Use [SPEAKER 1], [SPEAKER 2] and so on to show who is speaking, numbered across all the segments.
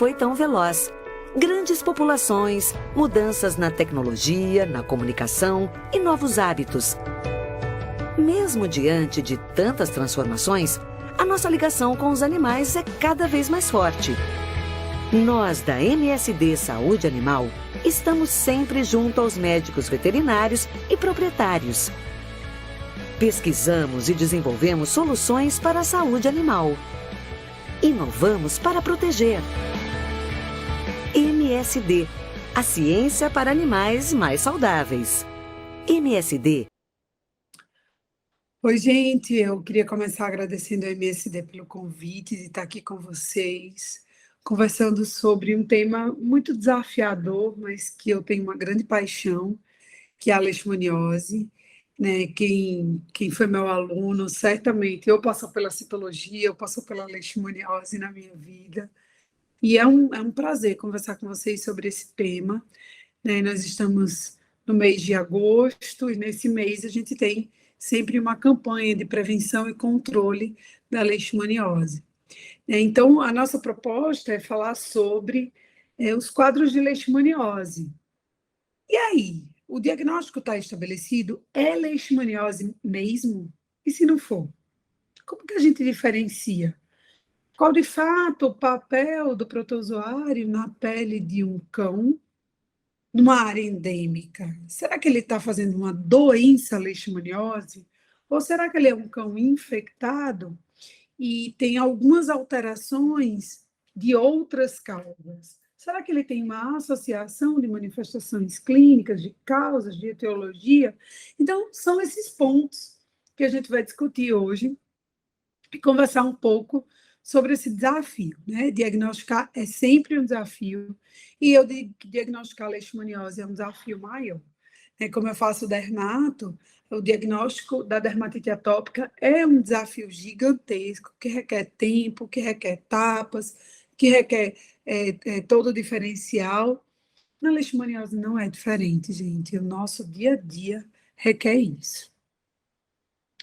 [SPEAKER 1] foi tão veloz. Grandes populações, mudanças na tecnologia, na comunicação e novos hábitos. Mesmo diante de tantas transformações, a nossa ligação com os animais é cada vez mais forte. Nós, da MSD Saúde Animal, estamos sempre junto aos médicos veterinários e proprietários. Pesquisamos e desenvolvemos soluções para a saúde animal. Inovamos para proteger. MSD, a ciência para animais mais saudáveis. MSD.
[SPEAKER 2] Oi, gente, eu queria começar agradecendo ao MSD pelo convite de estar aqui com vocês, conversando sobre um tema muito desafiador, mas que eu tenho uma grande paixão, que é a leishmaniose, né? Quem foi meu aluno, certamente, eu passo pela citologia, eu passo pela leishmaniose na minha vida, e é um prazer conversar com vocês sobre esse tema, né? Nós estamos no mês de agosto, e nesse mês a gente tem sempre uma campanha de prevenção e controle da leishmaniose. Então, a nossa proposta é falar sobre os quadros de leishmaniose. E aí, o diagnóstico está estabelecido? É leishmaniose mesmo? E se não for? Como que a gente diferencia? Qual, de fato, o papel do protozoário na pele de um cão numa área endêmica? Será que ele está fazendo uma doença leishmaniose? Ou será que ele é um cão infectado e tem algumas alterações de outras causas? Será que ele tem uma associação de manifestações clínicas, de causas, de etiologia? Então, são esses pontos que a gente vai discutir hoje e conversar um pouco sobre esse desafio, né? Diagnosticar é sempre um desafio, e eu digo que diagnosticar leishmaniose é um desafio maior. Como eu faço dermato, o diagnóstico da dermatite atópica é um desafio gigantesco, que requer tempo, que requer etapas, que requer todo o diferencial. Na leishmaniose não é diferente, gente. O nosso dia a dia requer isso.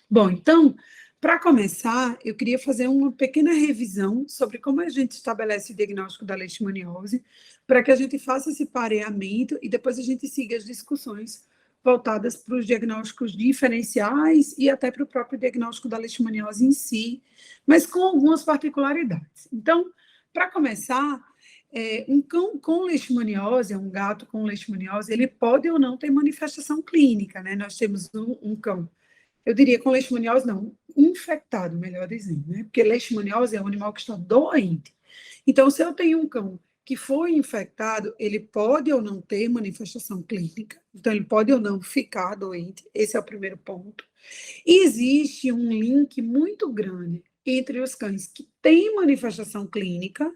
[SPEAKER 2] Bom, então, para começar, eu queria fazer uma pequena revisão sobre como a gente estabelece o diagnóstico da leishmaniose, para que a gente faça esse pareamento e depois a gente siga as discussões voltadas para os diagnósticos diferenciais e até para o próprio diagnóstico da leishmaniose em si, mas com algumas particularidades. Então, para começar, um cão com leishmaniose, um gato com leishmaniose, ele pode ou não ter manifestação clínica, né? Nós temos um cão, eu diria com leishmaniose, não, infectado, melhor dizendo, né? Porque leishmaniose é um animal que está doente. Então, se eu tenho um cão que foi infectado, ele pode ou não ter manifestação clínica, então ele pode ou não ficar doente, esse é o primeiro ponto. E existe um link muito grande entre os cães que têm manifestação clínica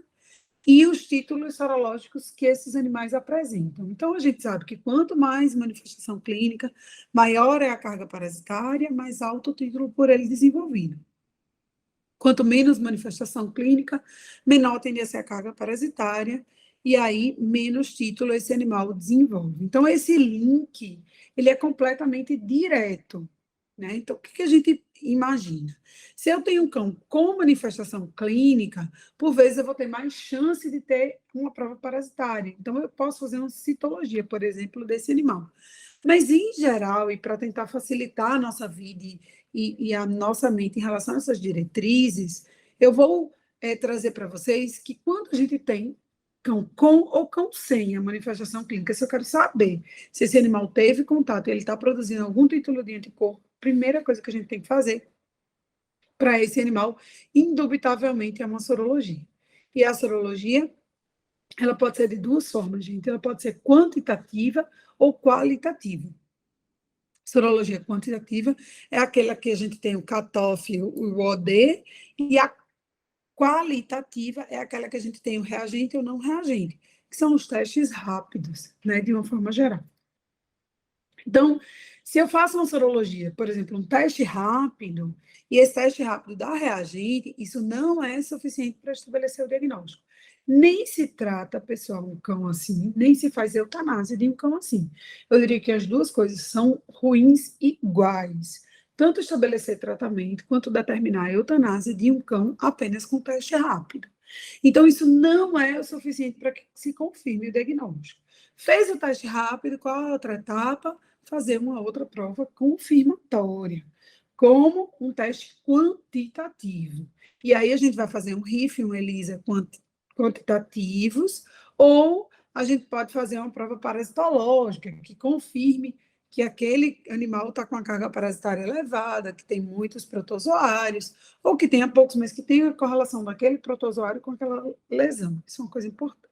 [SPEAKER 2] e os títulos sorológicos que esses animais apresentam. Então, a gente sabe que quanto mais manifestação clínica, maior é a carga parasitária, mais alto o título por ele desenvolvido. Quanto menos manifestação clínica, menor tende a ser a carga parasitária, e aí menos título esse animal desenvolve. Então, esse link, ele é completamente direto, né? Então, o que a gente imagina? Se eu tenho um cão com manifestação clínica, por vezes eu vou ter mais chance de ter uma prova parasitária. Então, eu posso fazer uma citologia, por exemplo, desse animal. Mas, em geral, e para tentar facilitar a nossa vida e a nossa mente em relação a essas diretrizes, eu vou trazer para vocês que quando a gente tem cão com ou cão sem a manifestação clínica, se eu quero saber se esse animal teve contato e ele está produzindo algum título de anticorpo, primeira coisa que a gente tem que fazer para esse animal, indubitavelmente, é uma sorologia. E a sorologia, ela pode ser de duas formas, gente. Ela pode ser quantitativa ou qualitativa. Sorologia quantitativa é aquela que a gente tem o cutoff, o OD, e a qualitativa é aquela que a gente tem o reagente ou não reagente, que são os testes rápidos, né, de uma forma geral. Então, se eu faço uma sorologia, por exemplo, um teste rápido, e esse teste rápido dá reagente, isso não é suficiente para estabelecer o diagnóstico. Nem se trata, pessoal, um cão assim, nem se faz eutanásia de um cão assim. Eu diria que as duas coisas são ruins iguais. Tanto estabelecer tratamento, quanto determinar a eutanásia de um cão apenas com teste rápido. Então, isso não é o suficiente para que se confirme o diagnóstico. Fez o teste rápido, qual a outra etapa? Fazer uma outra prova confirmatória, como um teste quantitativo. E aí a gente vai fazer um RIF, um ELISA quantitativos, ou a gente pode fazer uma prova parasitológica, que confirme que aquele animal está com a carga parasitária elevada, que tem muitos protozoários, ou que tenha poucos, mas que tenha correlação daquele protozoário com aquela lesão. Isso é uma coisa importante.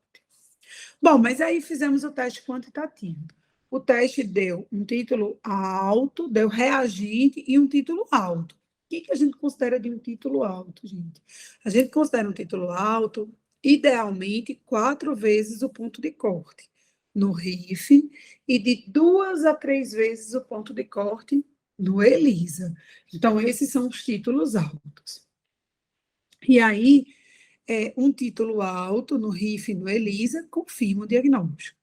[SPEAKER 2] Bom, mas aí fizemos o teste quantitativo. O teste deu um título alto, deu reagente e um título alto. O que a gente considera de um título alto, gente? A gente considera um título alto, idealmente, 4 vezes o ponto de corte no RIF e de 2 a 3 vezes o ponto de corte no ELISA. Então, esses são os títulos altos. E aí, um título alto no RIF e no ELISA confirma o diagnóstico.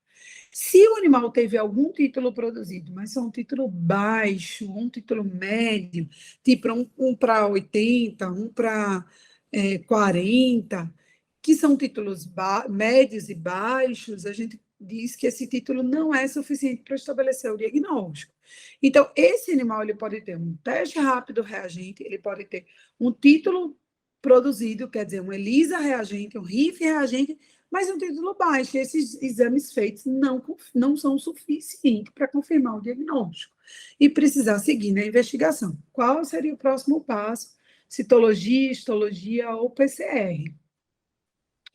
[SPEAKER 2] Se o animal teve algum título produzido, mas é um título baixo, um título médio, tipo um para 80, um para 40, que são títulos médios e baixos, a gente diz que esse título não é suficiente para estabelecer o diagnóstico. Então, esse animal ele pode ter um teste rápido reagente, ele pode ter um título produzido, quer dizer, um ELISA reagente, um RIF reagente, mas um título baixo. Esses exames feitos não são suficientes para confirmar o diagnóstico e precisar seguir na investigação. Qual seria o próximo passo? Citologia, histologia ou PCR.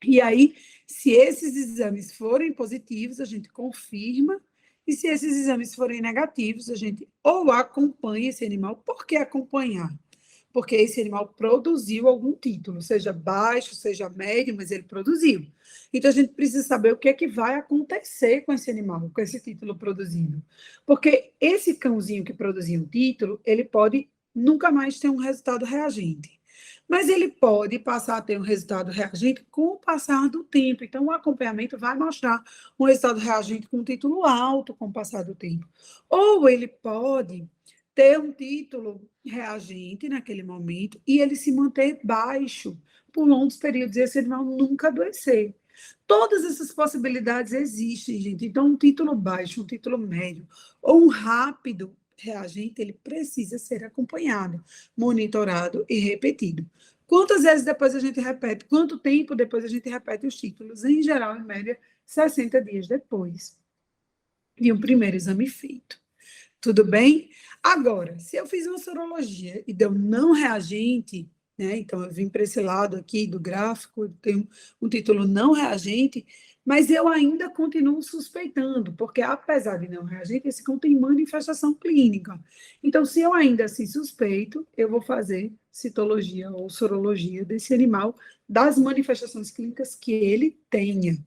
[SPEAKER 2] E aí, se esses exames forem positivos, a gente confirma, e se esses exames forem negativos, a gente ou acompanha esse animal. Por que acompanhar? Porque esse animal produziu algum título, seja baixo, seja médio, mas ele produziu. Então, a gente precisa saber o que é que vai acontecer com esse animal, com esse título produzido. Porque esse cãozinho que produziu um título, ele pode nunca mais ter um resultado reagente. Mas ele pode passar a ter um resultado reagente com o passar do tempo. Então, o acompanhamento vai mostrar um resultado reagente com um título alto com o passar do tempo. Ou ele pode ter um título reagente naquele momento e ele se manter baixo por longos períodos e esse animal nunca adoecer. Todas essas possibilidades existem, gente. Então, um título baixo, um título médio ou um rápido reagente, ele precisa ser acompanhado, monitorado e repetido. Quantas vezes depois a gente repete? Quanto tempo depois a gente repete os títulos? Em geral, em média, 60 dias depois de um primeiro exame feito. Tudo bem? Agora, se eu fiz uma sorologia e deu não reagente, né? Então eu vim para esse lado aqui do gráfico, tem um título não reagente, mas eu ainda continuo suspeitando, porque apesar de não reagente, esse cão tem manifestação clínica. Então, se eu ainda assim suspeito, eu vou fazer citologia ou sorologia desse animal, das manifestações clínicas que ele tenha.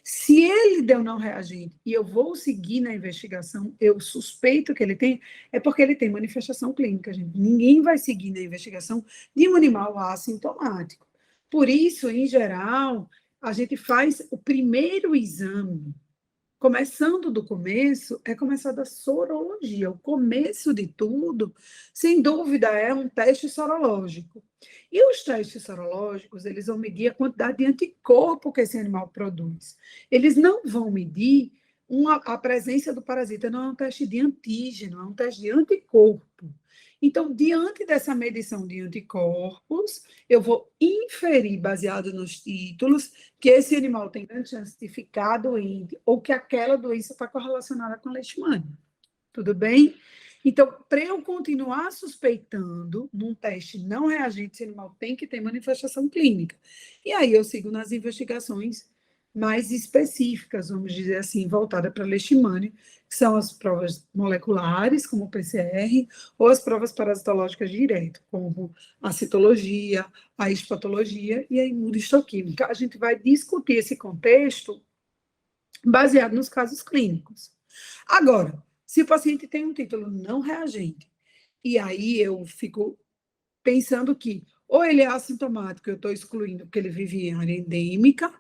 [SPEAKER 2] Se ele deu não reagente e eu vou seguir na investigação, eu suspeito que ele tem, é porque ele tem manifestação clínica, gente. Ninguém vai seguir na investigação de um animal assintomático. Por isso, em geral, a gente faz o primeiro exame. Começando do começo, é começar da sorologia. O começo de tudo, sem dúvida, é um teste sorológico. E os testes sorológicos, eles vão medir a quantidade de anticorpo que esse animal produz. Eles não vão medir a presença do parasita, não é um teste de antígeno, é um teste de anticorpo. Então, diante dessa medição de anticorpos, eu vou inferir, baseado nos títulos, que esse animal tem grande chance de ficar doente ou que aquela doença está correlacionada com a leishmania. Tudo bem? Então, para eu continuar suspeitando, num teste não reagente, esse animal tem que ter manifestação clínica. E aí eu sigo nas investigações mais específicas, vamos dizer assim, voltada para a leishmania, que são as provas moleculares, como o PCR, ou as provas parasitológicas direto, como a citologia, a histopatologia e a imunohistoquímica. A gente vai discutir esse contexto baseado nos casos clínicos. Agora, se o paciente tem um título não reagente, e aí eu fico pensando que ou ele é assintomático, eu estou excluindo porque ele vive em área endêmica,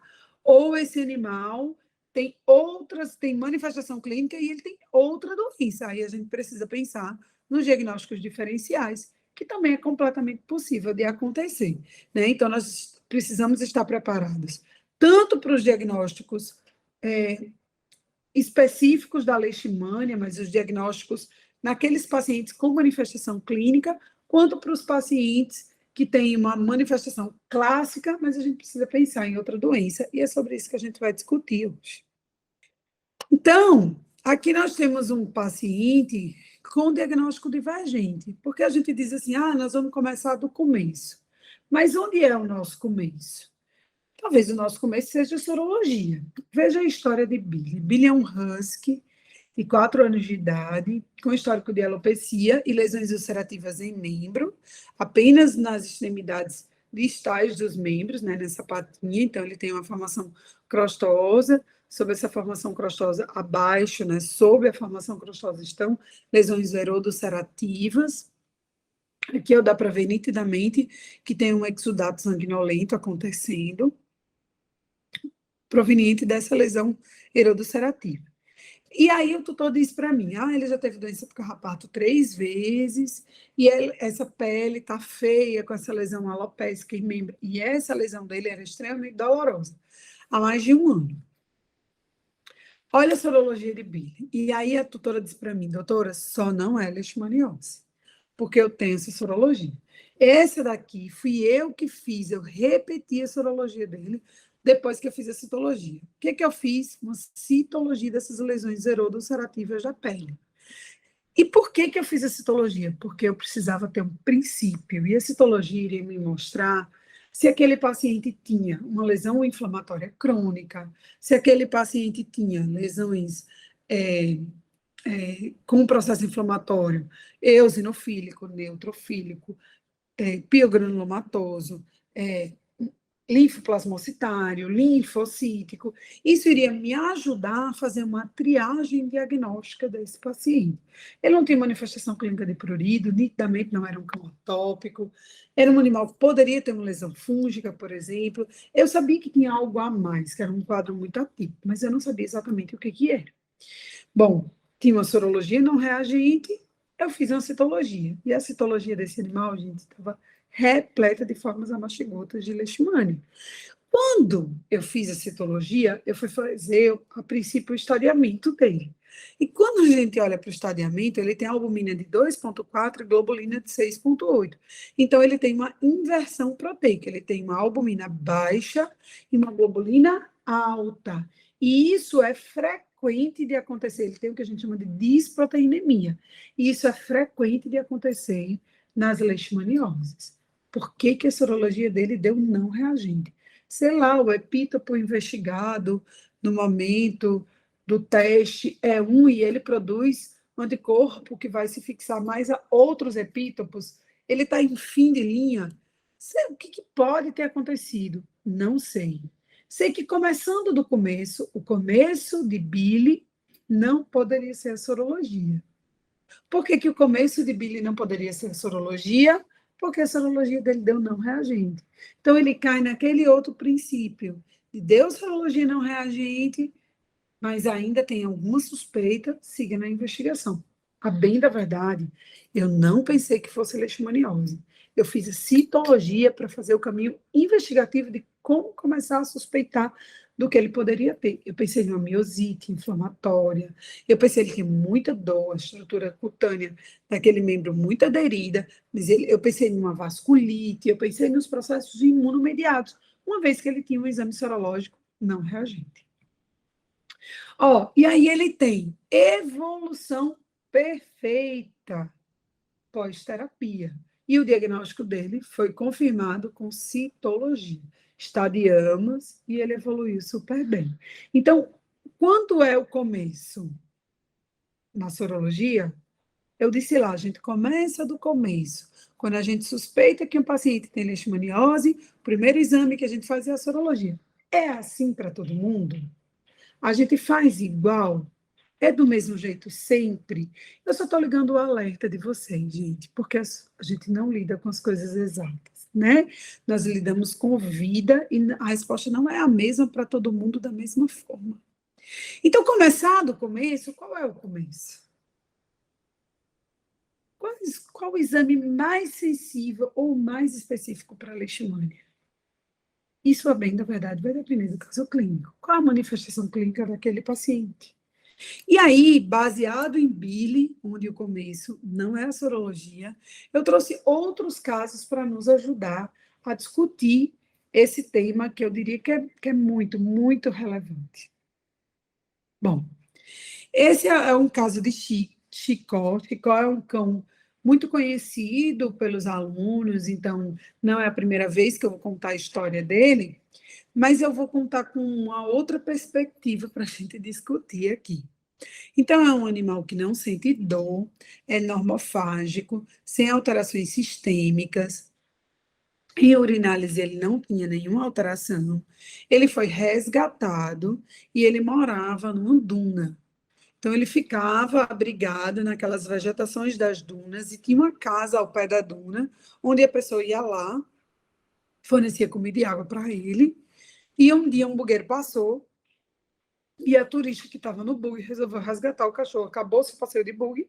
[SPEAKER 2] ou esse animal tem manifestação clínica e ele tem outra doença. Aí a gente precisa pensar nos diagnósticos diferenciais, que também é completamente possível de acontecer, né? Então, nós precisamos estar preparados, tanto para os diagnósticos específicos da leishmania, mas os diagnósticos naqueles pacientes com manifestação clínica, quanto para os pacientes que têm uma manifestação clássica, mas a gente precisa pensar em outra doença, e é sobre isso que a gente vai discutir hoje. Então, aqui nós temos um paciente com diagnóstico divergente, porque a gente diz assim, nós vamos começar do começo. Mas onde é o nosso começo? Talvez o nosso começo seja a sorologia. Veja a história de Billy. Billy é um husky de 4 anos de idade, com histórico de alopecia e lesões ulcerativas em membro, apenas nas extremidades distais dos membros, né, nessa patinha. Então, ele tem uma formação crostosa. Sobre essa formação crostosa abaixo, né, sob a formação crostosa, estão lesões erodulcerativas. Aqui dá para ver nitidamente que tem um exudato sanguinolento acontecendo, proveniente dessa lesão erodulcerativa. E aí o tutor disse para mim, ele já teve doença por carrapato 3 vezes, e essa pele tá feia com essa lesão alopécica em membro, e essa lesão dele era extremamente dolorosa, há mais de 1 ano. Olha a sorologia de Billy. E aí a tutora disse para mim, doutora, só não é leishmaniose, porque eu tenho essa sorologia. Essa daqui fui eu que fiz, eu repeti a sorologia dele depois que eu fiz a citologia. O que eu fiz? Uma citologia dessas lesões erodulcerativas da pele. E por que eu fiz a citologia? Porque eu precisava ter um princípio, e a citologia iria me mostrar se aquele paciente tinha uma lesão inflamatória crônica, se aquele paciente tinha lesões com processo inflamatório eosinofílico, neutrofílico, piogranulomatoso, linfoplasmocitário, linfocítico. Isso iria me ajudar a fazer uma triagem diagnóstica desse paciente. Ele não tinha manifestação clínica de prurido, nitidamente não era um cão atópico, era um animal que poderia ter uma lesão fúngica, por exemplo. Eu sabia que tinha algo a mais, que era um quadro muito atípico, mas eu não sabia exatamente o que era. Bom, tinha uma sorologia não reagente, eu fiz uma citologia. E a citologia desse animal, gente, estava repleta de formas amastigotas de leishmania. Quando eu fiz a citologia, eu fui fazer, a princípio, o estadiamento dele. E quando a gente olha para o estadiamento, ele tem albumina de 2,4 e globulina de 6,8. Então, ele tem uma inversão proteica. Ele tem uma albumina baixa e uma globulina alta. E isso é frequente de acontecer. Ele tem o que a gente chama de disproteinemia. E isso é frequente de acontecer nas leishmanioses. Por que a sorologia dele deu não reagente? Sei lá, o epítopo investigado no momento do teste é um e ele produz um anticorpo que vai se fixar mais a outros epítopos. Ele está em fim de linha. O que pode ter acontecido? Não sei. Sei que começando do começo, o começo de Billy não poderia ser a sorologia. Por que o começo de Billy não poderia ser a sorologia? Porque a sorologia dele deu não reagente. Então, ele cai naquele outro princípio de deu sorologia não reagente, mas ainda tem alguma suspeita, siga na investigação. A bem da verdade, eu não pensei que fosse leishmaniose. Eu fiz a citologia para fazer o caminho investigativo de como começar a suspeitar do que ele poderia ter. Eu pensei em uma miosite inflamatória, eu pensei que ele tinha muita dor, a estrutura cutânea daquele membro muito aderida, mas eu pensei em uma vasculite, eu pensei nos processos imunomediados, uma vez que ele tinha um exame sorológico não reagente. E aí ele tem evolução perfeita pós-terapia. E o diagnóstico dele foi confirmado com citologia. Estadiamos e ele evoluiu super bem. Então, quando é o começo? Na sorologia, eu disse lá, a gente começa do começo. Quando a gente suspeita que um paciente tem leishmaniose, o primeiro exame que a gente faz é a sorologia. É assim para todo mundo? A gente faz igual? É do mesmo jeito sempre? Eu só estou ligando o alerta de vocês, gente, porque a gente não lida com as coisas exatas, né? Nós lidamos com vida e a resposta não é a mesma para todo mundo da mesma forma. Então, começar do começo, qual é o começo? Qual o exame mais sensível ou mais específico para a leishmania? Isso, a bem da verdade, vai depender do caso clínico. Qual a manifestação clínica daquele paciente? E aí, baseado em Billy, onde eu começo, não é a sorologia, eu trouxe outros casos para nos ajudar a discutir esse tema que eu diria que é muito, muito relevante. Bom, esse é um caso de Chicó. Chicó é um cão muito conhecido pelos alunos, então não é a primeira vez que eu vou contar a história dele, mas eu vou contar com uma outra perspectiva para a gente discutir aqui. Então, é um animal que não sente dor, é normofágico, sem alterações sistêmicas. Em urinálise, ele não tinha nenhuma alteração. Ele foi resgatado e ele morava numa duna. Então, ele ficava abrigado naquelas vegetações das dunas e tinha uma casa ao pé da duna, onde a pessoa ia lá, fornecia comida e água para ele. E um dia um bugueiro passou e a turista que estava no bug resolveu resgatar o cachorro. Acabou-se o passeio de bug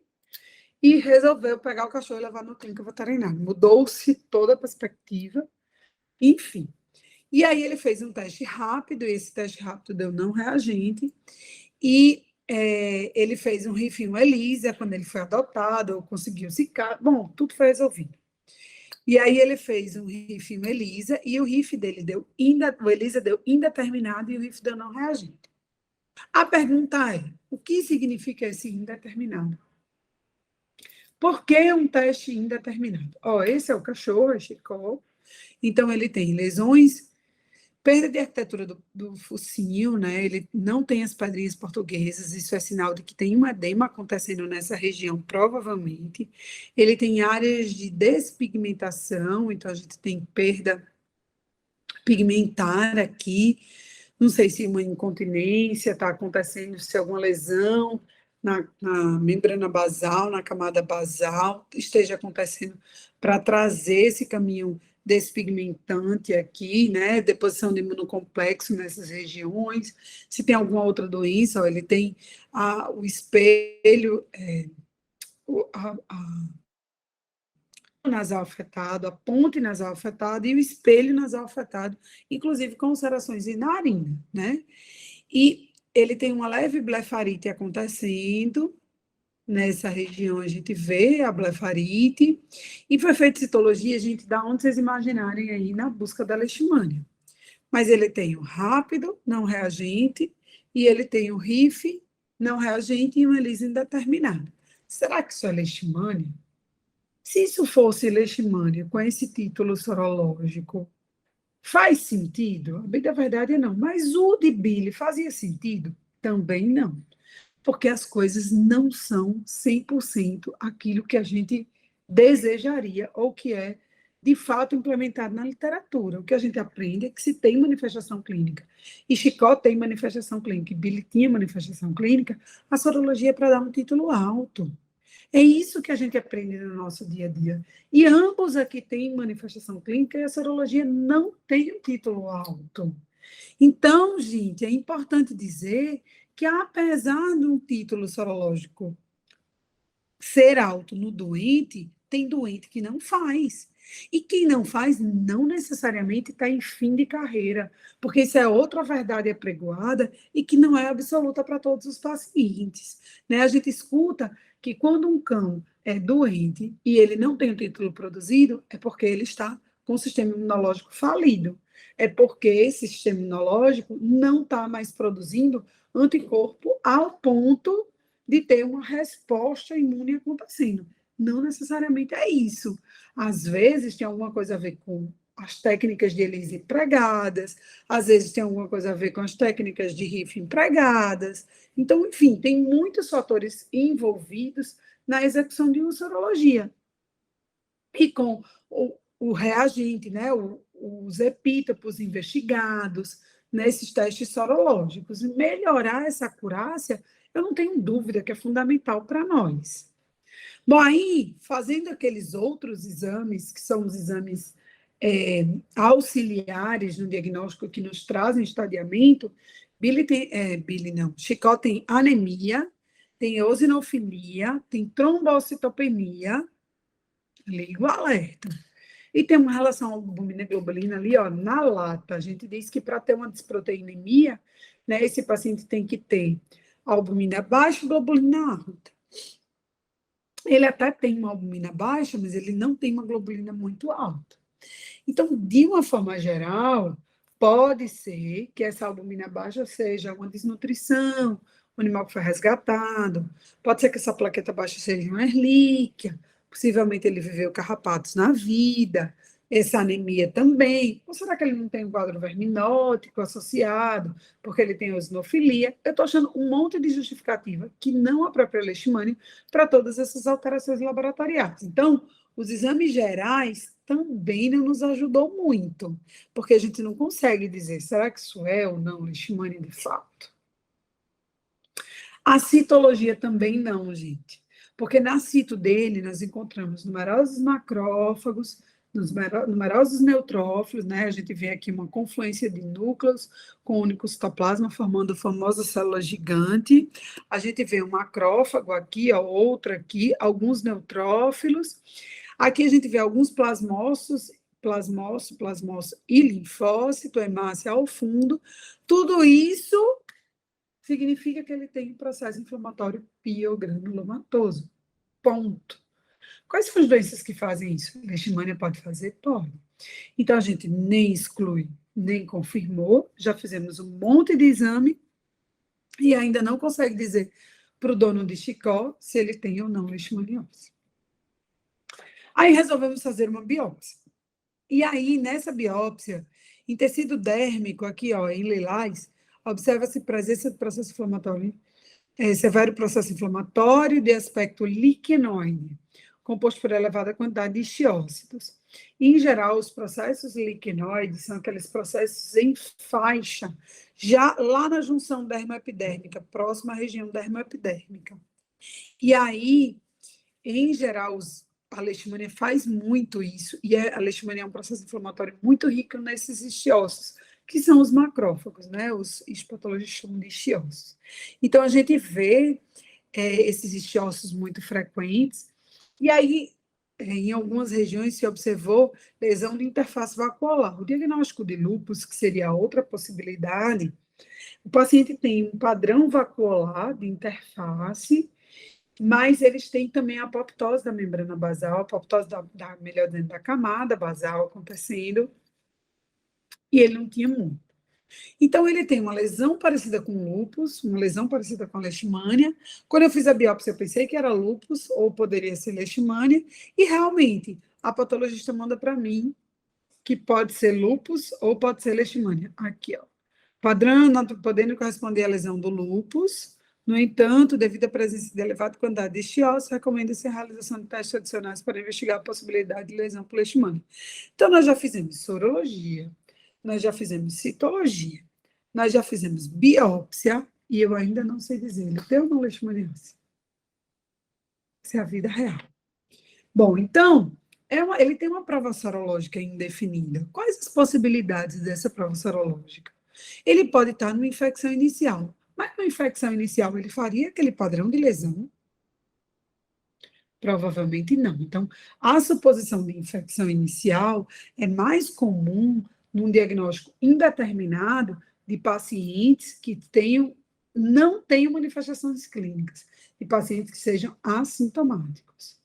[SPEAKER 2] e resolveu pegar o cachorro e levar no clínico veterinário. Mudou-se toda a perspectiva, enfim. E aí ele fez um teste rápido, e esse teste rápido deu não reagente, e ele fez um rifinho Elisa, quando ele foi adotado, conseguiu ficar, bom, tudo foi resolvido. E aí ele fez um rifinho Elisa, e o RIF dele o Elisa deu indeterminado, e o RIF deu não reagente. A pergunta é, o que significa esse indeterminado? Por que um teste indeterminado? Esse é o cachorro, é Chicó. Então, ele tem lesões, perda de arquitetura do focinho, né? Ele não tem as pedrinhas portuguesas, isso é sinal de que tem um edema acontecendo nessa região, provavelmente. Ele tem áreas de despigmentação, então a gente tem perda pigmentar aqui. Não sei se uma incontinência está acontecendo, se alguma lesão na membrana basal, na camada basal, esteja acontecendo para trazer esse caminho despigmentante aqui, né? Deposição de imunocomplexo nessas regiões. Se tem alguma outra doença, ele tem o espelho, a nasal afetado, a ponte nasal afetada e o espelho nasal afetado, inclusive com ulcerações em narina, né? E ele tem uma leve blefarite acontecendo, nessa região a gente vê a blefarite, e foi feita citologia, a gente dá onde vocês imaginarem aí na busca da leishmania. Mas ele tem o rápido, não reagente, e ele tem o RIF, não reagente, e um ELISA indeterminado. Será que isso é leishmania? Se isso fosse leishmania com esse título sorológico, faz sentido? A bem da verdade é não. Mas o de Billy fazia sentido? Também não. Porque as coisas não são 100% aquilo que a gente desejaria ou que é, de fato, implementado na literatura. O que a gente aprende é que se tem manifestação clínica, e Chicó tem manifestação clínica, e Billy tinha manifestação clínica, a sorologia é para dar um título alto. É isso que a gente aprende no nosso dia a dia. E ambos aqui têm manifestação clínica e a sorologia não tem um título alto. Então, gente, é importante dizer que, apesar de um título sorológico ser alto no doente, tem doente que não faz. E quem não faz não necessariamente está em fim de carreira, porque isso é outra verdade apregoada e que não é absoluta para todos os pacientes. Né? A gente escuta que quando um cão é doente e ele não tem o título produzido, é porque ele está com o sistema imunológico falido. É porque esse sistema imunológico não está mais produzindo anticorpo ao ponto de ter uma resposta imune acontecendo. Não necessariamente é isso. Às vezes tem alguma coisa a ver com as técnicas de ELISA empregadas, às vezes tem alguma coisa a ver com as técnicas de RIF empregadas. Então, enfim, tem muitos fatores envolvidos na execução de uma sorologia. E com o reagente, né, os epítopos investigados nesses testes sorológicos. E melhorar essa acurácia, eu não tenho dúvida que é fundamental para nós. Bom, aí, fazendo aqueles outros exames, que são os exames auxiliares no diagnóstico que nos trazem estadiamento, Chicó tem anemia, tem eosinofilia, tem trombocitopenia, liga o alerta. E tem uma relação albumina-globulina ali, ó, na lata. A gente diz que para ter uma disproteinemia, né, esse paciente tem que ter albumina baixa e globulina alta. Ele até tem uma albumina baixa, mas ele não tem uma globulina muito alta. Então, de uma forma geral, pode ser que essa albumina baixa seja uma desnutrição, um animal que foi resgatado, pode ser que essa plaqueta baixa seja uma erlíquia, possivelmente ele viveu carrapatos na vida, essa anemia também, ou será que ele não tem um quadro verminótico associado, porque ele tem eosinofilia? Eu estou achando um monte de justificativa que não a própria leishmania para todas essas alterações laboratoriais. Então, os exames gerais também não nos ajudou muito, porque a gente não consegue dizer, será que isso é ou não leishmania de fato? A citologia também não, gente, porque na cito dele nós encontramos numerosos macrófagos, numerosos neutrófilos, né? A gente vê aqui uma confluência de núcleos com único citoplasma, formando a famosa célula gigante. A gente vê um macrófago aqui, ó, outro aqui, alguns neutrófilos. Aqui a gente vê alguns plasmócitos, plasmócito e linfócito, hemácia ao fundo. Tudo isso significa que ele tem um processo inflamatório piogranulomatoso. Ponto. Quais são as doenças que fazem isso? Leishmania pode fazer? Pode. Então, a gente nem exclui, nem confirmou, já fizemos um monte de exame e ainda não consegue dizer para o dono de Chicó se ele tem ou não leishmaniose. Aí resolvemos fazer uma biópsia. E aí, nessa biópsia, em tecido dérmico, aqui, ó, em lilás, observa-se presença de processo inflamatório, severo processo inflamatório de aspecto liquenoide, composto por elevada quantidade de xiócitos. Em geral, os processos liquenoides são aqueles processos em faixa, já lá na junção dermoepidérmica, próxima à região dermoepidérmica. E aí, em geral, a leishmania faz muito isso, e a leishmania é um processo inflamatório muito rico nesses ischiócitos, que são os macrófagos, né? Os patologistas chamam de ischiócitos. Então, a gente vê esses ischiócitos muito frequentes, e aí, em algumas regiões, se observou lesão de interface vacuolar. O diagnóstico de lúpus, que seria outra possibilidade, o paciente tem um padrão vacuolar de interface, mas eles têm também a apoptose da membrana basal, a apoptose melhor dentro da camada basal acontecendo, e ele não tinha muito. Então, ele tem uma lesão parecida com lúpus, uma lesão parecida com a leishmania. Quando eu fiz a biópsia, eu pensei que era lúpus, ou poderia ser leishmania, e realmente, a patologista manda para mim que pode ser lúpus ou pode ser leishmania. Aqui, ó. Padrão não podendo corresponder à lesão do lúpus. No entanto, devido à presença de elevada quantidade de estiose, recomenda-se a realização de testes adicionais para investigar a possibilidade de lesão por leishmania. Então, nós já fizemos sorologia, nós já fizemos citologia, nós já fizemos biópsia, e eu ainda não sei dizer, ele tem ou não leishmaniose? Essa é a vida real. Bom, então, ele tem uma prova sorológica indefinida. Quais as possibilidades dessa prova sorológica? Ele pode estar numa infecção inicial, mas numa infecção inicial ele faria aquele padrão de lesão? Provavelmente não. Então, a suposição de infecção inicial é mais comum num diagnóstico indeterminado de pacientes que não tenham manifestações clínicas, de pacientes que sejam assintomáticos.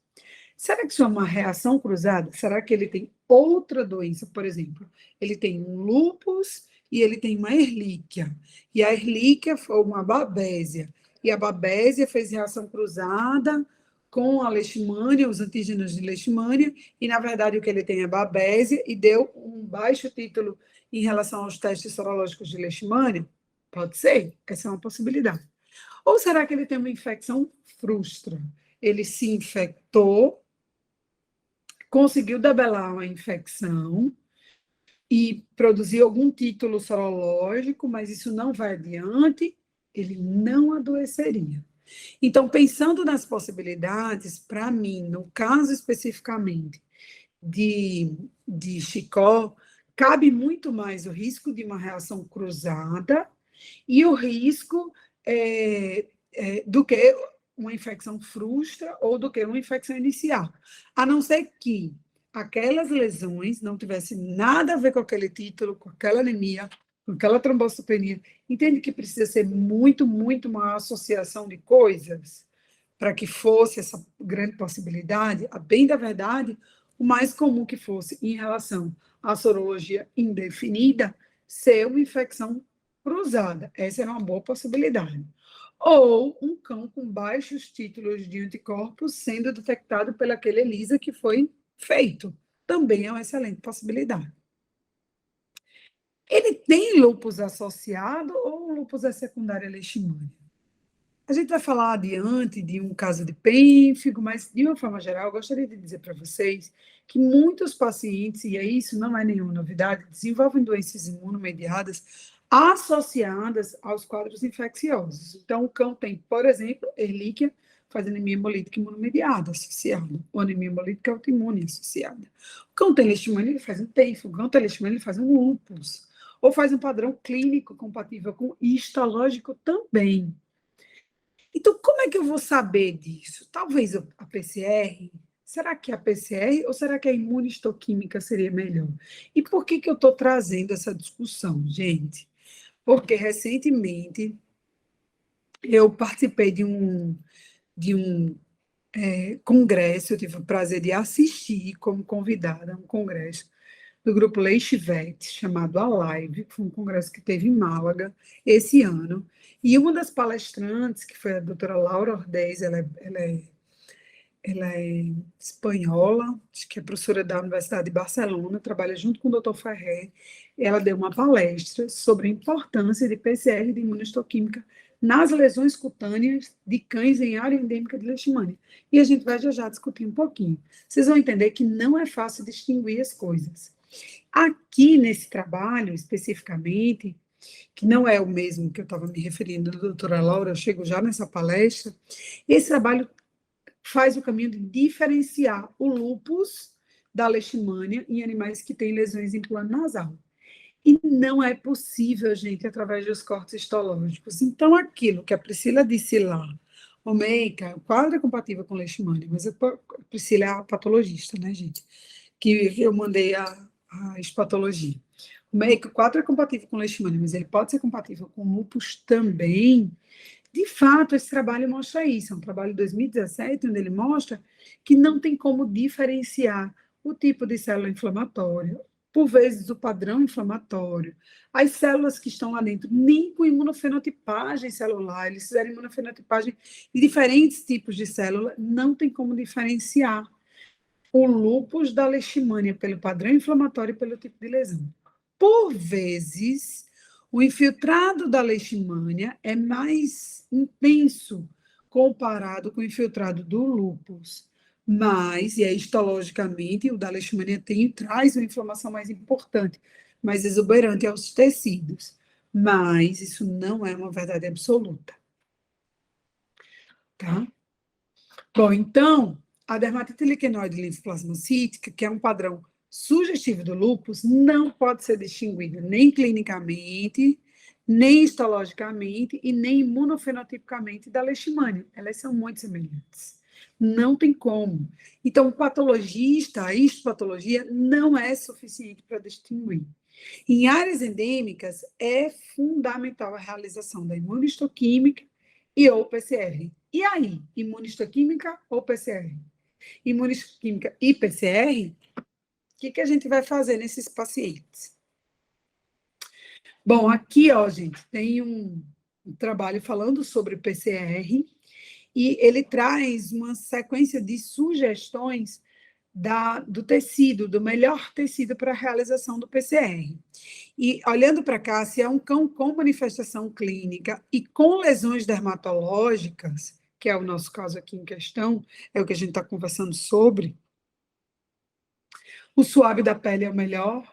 [SPEAKER 2] Será que isso é uma reação cruzada? Será que ele tem outra doença? Por exemplo, ele tem um lúpus e ele tem uma erlíquia. E a erlíquia foi uma babésia. E a babésia fez reação cruzada com a leishmania, os antígenos de leishmania, e na verdade o que ele tem é babésia, e deu um baixo título em relação aos testes sorológicos de leishmania? Pode ser, essa é uma possibilidade. Ou será que ele tem uma infecção frustra? Ele se infectou, conseguiu debelar uma infecção e produzir algum título sorológico, mas isso não vai adiante, ele não adoeceria. Então, pensando nas possibilidades, para mim, no caso especificamente de Chicó, cabe muito mais o risco de uma reação cruzada e o risco do que uma infecção frustra ou do que uma infecção inicial. A não ser que aquelas lesões não tivessem nada a ver com aquele título, com aquela anemia, com aquela trombocitopenia. Entende que precisa ser muito, muito uma associação de coisas para que fosse essa grande possibilidade? A bem da verdade, o mais comum que fosse em relação à sorologia indefinida ser uma infecção cruzada. Essa era uma boa possibilidade. Ou um cão com baixos títulos de anticorpos sendo detectado pelaquele ELISA que foi feito. Também é uma excelente possibilidade. Ele tem lúpus associado ou o lúpus é secundário à leishmania? A gente vai falar adiante de um caso de pênfigo, mas, de uma forma geral, eu gostaria de dizer para vocês que muitos pacientes, e isso não é nenhuma novidade, desenvolvem doenças imunomediadas associadas aos quadros infecciosos. Então, o cão tem, por exemplo, Ehrlichia, faz anemia hemolítica imunomediada associada, ou anemia hemolítica autoimune associada. O cão tem leishmania, ele faz um pênfigo. O cão tem leishmania, ele faz um lúpus. Ou faz um padrão clínico compatível com histológico também. Então, como é que eu vou saber disso? Talvez a PCR? Será que a PCR ou será que a imunistoquímica seria melhor? E por que eu estou trazendo essa discussão, gente? Porque recentemente eu participei de um congresso, eu tive o prazer de assistir como convidada a um congresso do grupo Leishvet, chamado A Live, que foi um congresso que teve em Málaga esse ano. E uma das palestrantes, que foi a doutora Laura Ordez, ela é espanhola, acho que é professora da Universidade de Barcelona, trabalha junto com o doutor Ferrer. Ela deu uma palestra sobre a importância de PCR de imunistoquímica nas lesões cutâneas de cães em área endêmica de leishmania. E a gente vai já discutir um pouquinho. Vocês vão entender que não é fácil distinguir as coisas. Aqui nesse trabalho, especificamente, que não é o mesmo que eu estava me referindo da doutora Laura, eu chego já nessa palestra, esse trabalho faz o caminho de diferenciar o lúpus da leishmania em animais que têm lesões em plano nasal. E não é possível, gente, através dos cortes histológicos. Então, aquilo que a Priscila disse lá, Omeica, o quadro é compatível com leishmania, mas a Priscila é a patologista, né, gente? Que eu mandei a histopatologia. O 4 é compatível com leishmania, mas ele pode ser compatível com lúpus também. De fato, esse trabalho mostra isso. É um trabalho de 2017, onde ele mostra que não tem como diferenciar o tipo de célula inflamatória, por vezes o padrão inflamatório, as células que estão lá dentro, nem com imunofenotipagem celular, eles fizeram imunofenotipagem de diferentes tipos de célula, não tem como diferenciar o lúpus da leishmania pelo padrão inflamatório e pelo tipo de lesão. Por vezes, o infiltrado da leishmania é mais intenso comparado com o infiltrado do lúpus. Mas, e aí, histologicamente, o da leishmania traz uma inflamação mais importante, mais exuberante aos tecidos. Mas isso não é uma verdade absoluta. Tá? Bom, então, a dermatite liquenoide linfoplasmocítica, que é um padrão sugestivo do lúpus, não pode ser distinguida nem clinicamente, nem histologicamente e nem imunofenotipicamente da leishmania. Elas são muito semelhantes. Não tem como. Então, o patologista, a histopatologia, não é suficiente para distinguir. Em áreas endêmicas, é fundamental a realização da imunistoquímica e ou PCR. E aí, imunistoquímica ou PCR? Imunistoquímica e PCR, o que a gente vai fazer nesses pacientes? Bom, aqui, ó, gente, tem um trabalho falando sobre PCR e ele traz uma sequência de sugestões do tecido, do melhor tecido para a realização do PCR. E olhando para cá, se é um cão com manifestação clínica e com lesões dermatológicas, que é o nosso caso aqui em questão, é o que a gente está conversando sobre, o suave da pele é a melhor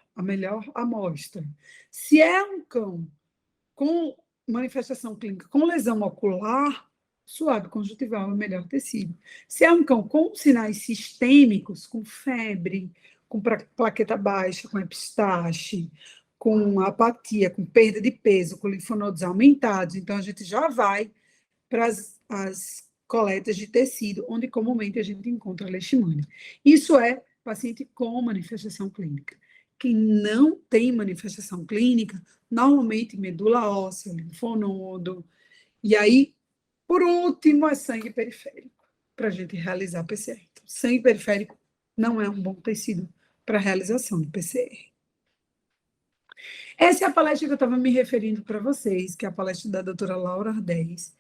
[SPEAKER 2] amostra. Se é um cão com manifestação clínica, com lesão ocular, suave conjuntival é o melhor tecido. Se é um cão com sinais sistêmicos, com febre, com plaqueta baixa, com epistaxe, com apatia, com perda de peso, com linfonodos aumentados, então a gente já vai para as coletas de tecido, onde comumente a gente encontra leishmania. Isso é paciente com manifestação clínica. Quem não tem manifestação clínica, normalmente medula óssea, linfonodo, e aí, por último, é sangue periférico, para a gente realizar PCR. Então, sangue periférico não é um bom tecido para a realização do PCR. Essa é a palestra que eu estava me referindo para vocês, que é a palestra da doutora Laura Ardez.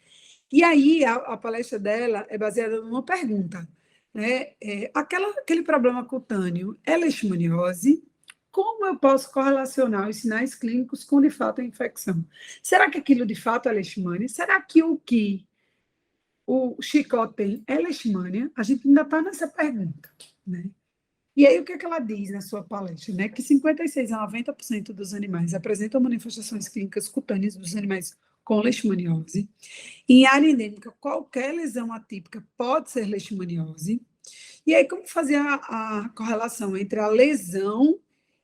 [SPEAKER 2] E aí, a palestra dela é baseada numa pergunta, né? Aquele problema cutâneo é leishmaniose? Como eu posso correlacionar os sinais clínicos com, de fato, a infecção? Será que aquilo, de fato, é leishmania? Será que o Chicó tem é leishmania? A gente ainda está nessa pergunta, né? E aí, o que ela diz na sua palestra? Né? Que 56% a 90% dos animais apresentam manifestações clínicas cutâneas dos animais com leishmaniose. Em área endêmica, qualquer lesão atípica pode ser leishmaniose. E aí, como fazer a correlação entre a lesão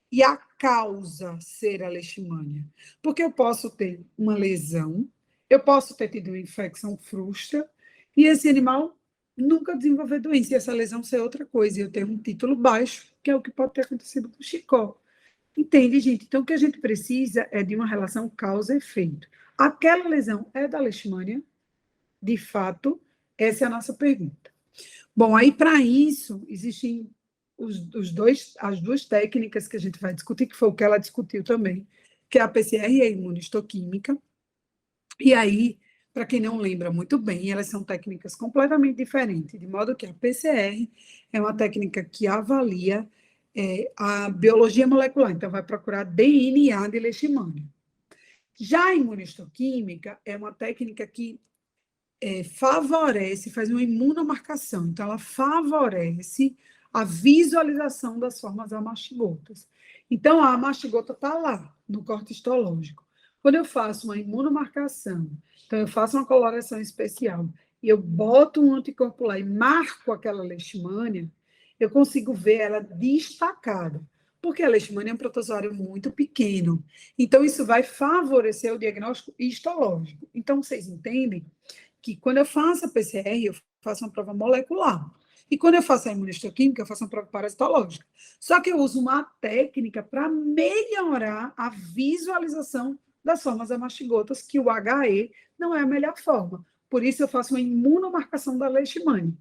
[SPEAKER 2] e a causa ser a leishmania? Porque eu posso ter uma lesão, eu posso ter tido uma infecção frustra, e esse animal nunca desenvolver doença, e essa lesão ser outra coisa, e eu tenho um título baixo, que é o que pode ter acontecido com o Chicó. Entende, gente? Então, o que a gente precisa é de uma relação causa-efeito. Aquela lesão é da leishmania? De fato, essa é a nossa pergunta. Bom, aí para isso, existem as duas técnicas que a gente vai discutir, que foi o que ela discutiu também, que é a PCR e a imunistoquímica. E aí, para quem não lembra muito bem, elas são técnicas completamente diferentes, de modo que a PCR é uma técnica que avalia a biologia molecular, então vai procurar DNA de leishmania. Já a imunistoquímica é uma técnica que favorece, faz uma imunomarcação, então ela favorece a visualização das formas amastigotas. Então, a amastigota está lá, no corte histológico. Quando eu faço uma imunomarcação, então eu faço uma coloração especial, e eu boto um anticorpo lá e marco aquela leishmania, eu consigo ver ela destacada, porque a leishmania é um protozoário muito pequeno. Então, isso vai favorecer o diagnóstico histológico. Então, vocês entendem que quando eu faço a PCR, eu faço uma prova molecular. E quando eu faço a imunistoquímica, eu faço uma prova parasitológica. Só que eu uso uma técnica para melhorar a visualização das formas amastigotas, que o HE não é a melhor forma. Por isso, eu faço uma imunomarcação da leishmania.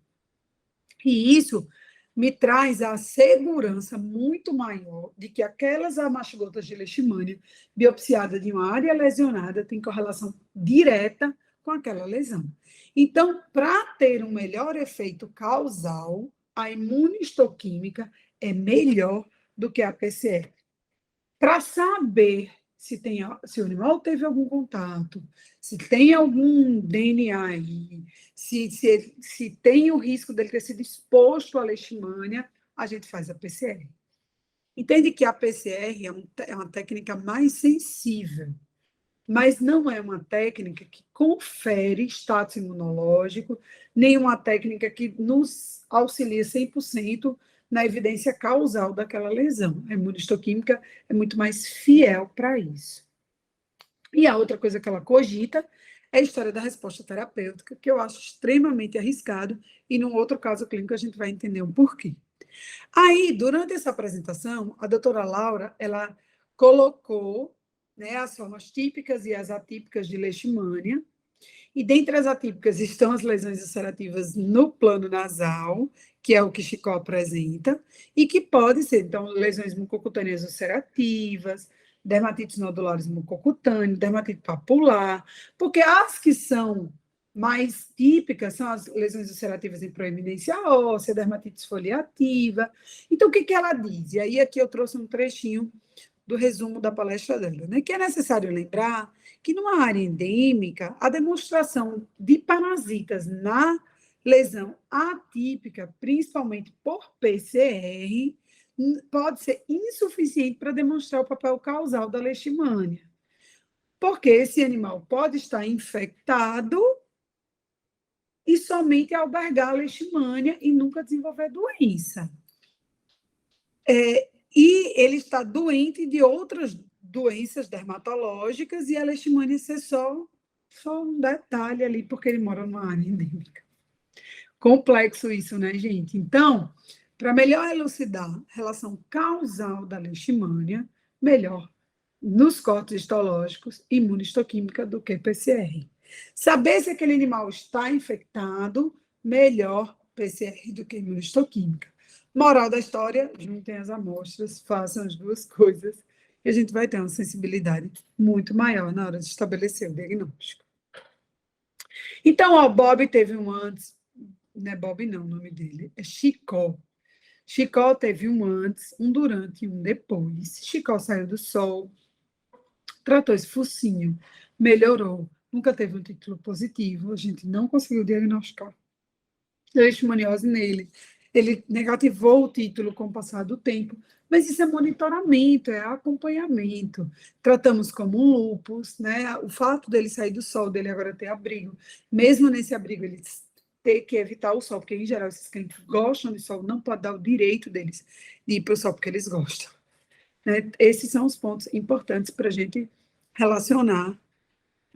[SPEAKER 2] E isso me traz a segurança muito maior de que aquelas amastigotas de leishmania biopsiadas de uma área lesionada têm correlação direta com aquela lesão. Então, para ter um melhor efeito causal, a imunistoquímica é melhor do que a PCR. Para saber se o animal teve algum contato, se tem algum DNA aí, se tem o risco dele ter sido exposto à leishmania, a gente faz a PCR. Entende que a PCR é uma técnica mais sensível, mas não é uma técnica que confere status imunológico, nem uma técnica que nos auxilia 100% na evidência causal daquela lesão. A imunistoquímica é muito mais fiel para isso. E a outra coisa que ela cogita é a história da resposta terapêutica, que eu acho extremamente arriscado, e num outro caso clínico a gente vai entender o porquê. Aí, durante essa apresentação, a doutora Laura, ela colocou, né, as formas típicas e as atípicas de leishmania, e dentre as atípicas estão as lesões ulcerativas no plano nasal, que é o que Chicó apresenta, e que pode ser, então, lesões mucocutâneas ulcerativas, dermatites nodulares mucocutâneas, dermatite papular, porque as que são mais típicas são as lesões ulcerativas em proeminência óssea, dermatite esfoliativa. Então, o que ela diz? E aí, aqui eu trouxe um trechinho do resumo da palestra dela, né? Que é necessário lembrar que numa área endêmica, a demonstração de parasitas na lesão atípica, principalmente por PCR, pode ser insuficiente para demonstrar o papel causal da leishmania. Porque esse animal pode estar infectado e somente albergar a leishmania e nunca desenvolver doença. E ele está doente de outras doenças dermatológicas e a leishmania ser só um detalhe ali, porque ele mora numa área endêmica. Complexo isso, né, gente? Então, Para melhor elucidar a relação causal da leishmania, melhor nos cortes histológicos, imunistoquímica do que PCR. Saber se aquele animal está infectado, melhor PCR do que imunistoquímica. Moral da história, juntem as amostras, façam as duas coisas, e a gente vai ter uma sensibilidade muito maior na hora de estabelecer o diagnóstico. Então, ó, Bob teve um antes, não é Bob não, o nome dele, é Chicó. Chicó teve um antes, um durante e um depois. Chicó saiu do sol, tratou esse focinho, melhorou, nunca teve um título positivo, a gente não conseguiu diagnosticar leishmaniose nele. Ele negativou o título com o passar do tempo, mas isso é monitoramento, é acompanhamento. Tratamos como um lúpus, né? O fato dele sair do sol, dele agora ter abrigo, mesmo nesse abrigo ele ter que evitar o sol, porque em geral esses clientes gostam de sol, não pode dar o direito deles de ir para o sol porque eles gostam. Né? Esses são os pontos importantes para a gente relacionar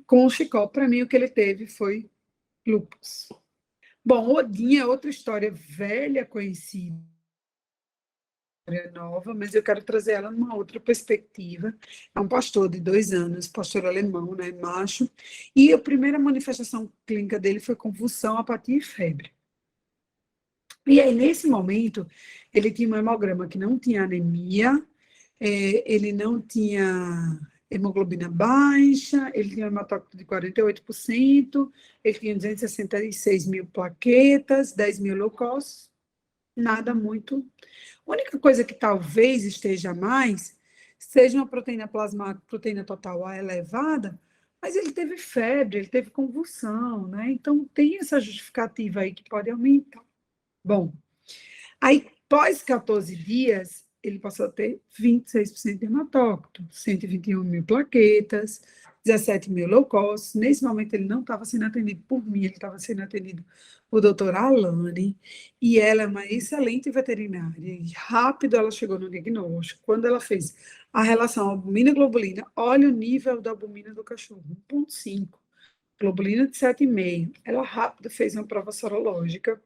[SPEAKER 2] com o Chicó. Para mim, o que ele teve foi lúpus. Bom, Odin é outra história velha, conhecida, nova, mas eu quero trazer ela numa outra perspectiva. É um pastor de 2 anos, pastor alemão, né, macho, e a primeira manifestação clínica dele foi convulsão, apatia e febre. E aí, nesse momento, ele tinha um hemograma que não tinha anemia, ele não tinha hemoglobina baixa, ele tinha um hematócrito de 48%, ele tinha 266 mil plaquetas, 10 mil leucócitos, nada muito. A única coisa que talvez esteja mais seja uma proteína plasmática, proteína total A elevada, mas ele teve febre, ele teve convulsão, né? Então tem essa justificativa aí que pode aumentar. Bom, aí pós 14 dias, ele passou a ter 26% de hematócrito, 121 mil plaquetas, 17 mil leucócitos. Nesse momento, ele não estava sendo atendido por mim, ele estava sendo atendido por doutora Alane, e ela é uma excelente veterinária, e rápido ela chegou no diagnóstico. Quando ela fez a relação albumina-globulina, olha o nível da albumina do cachorro, 1,5, globulina de 7,5. Ela rápido fez uma prova sorológica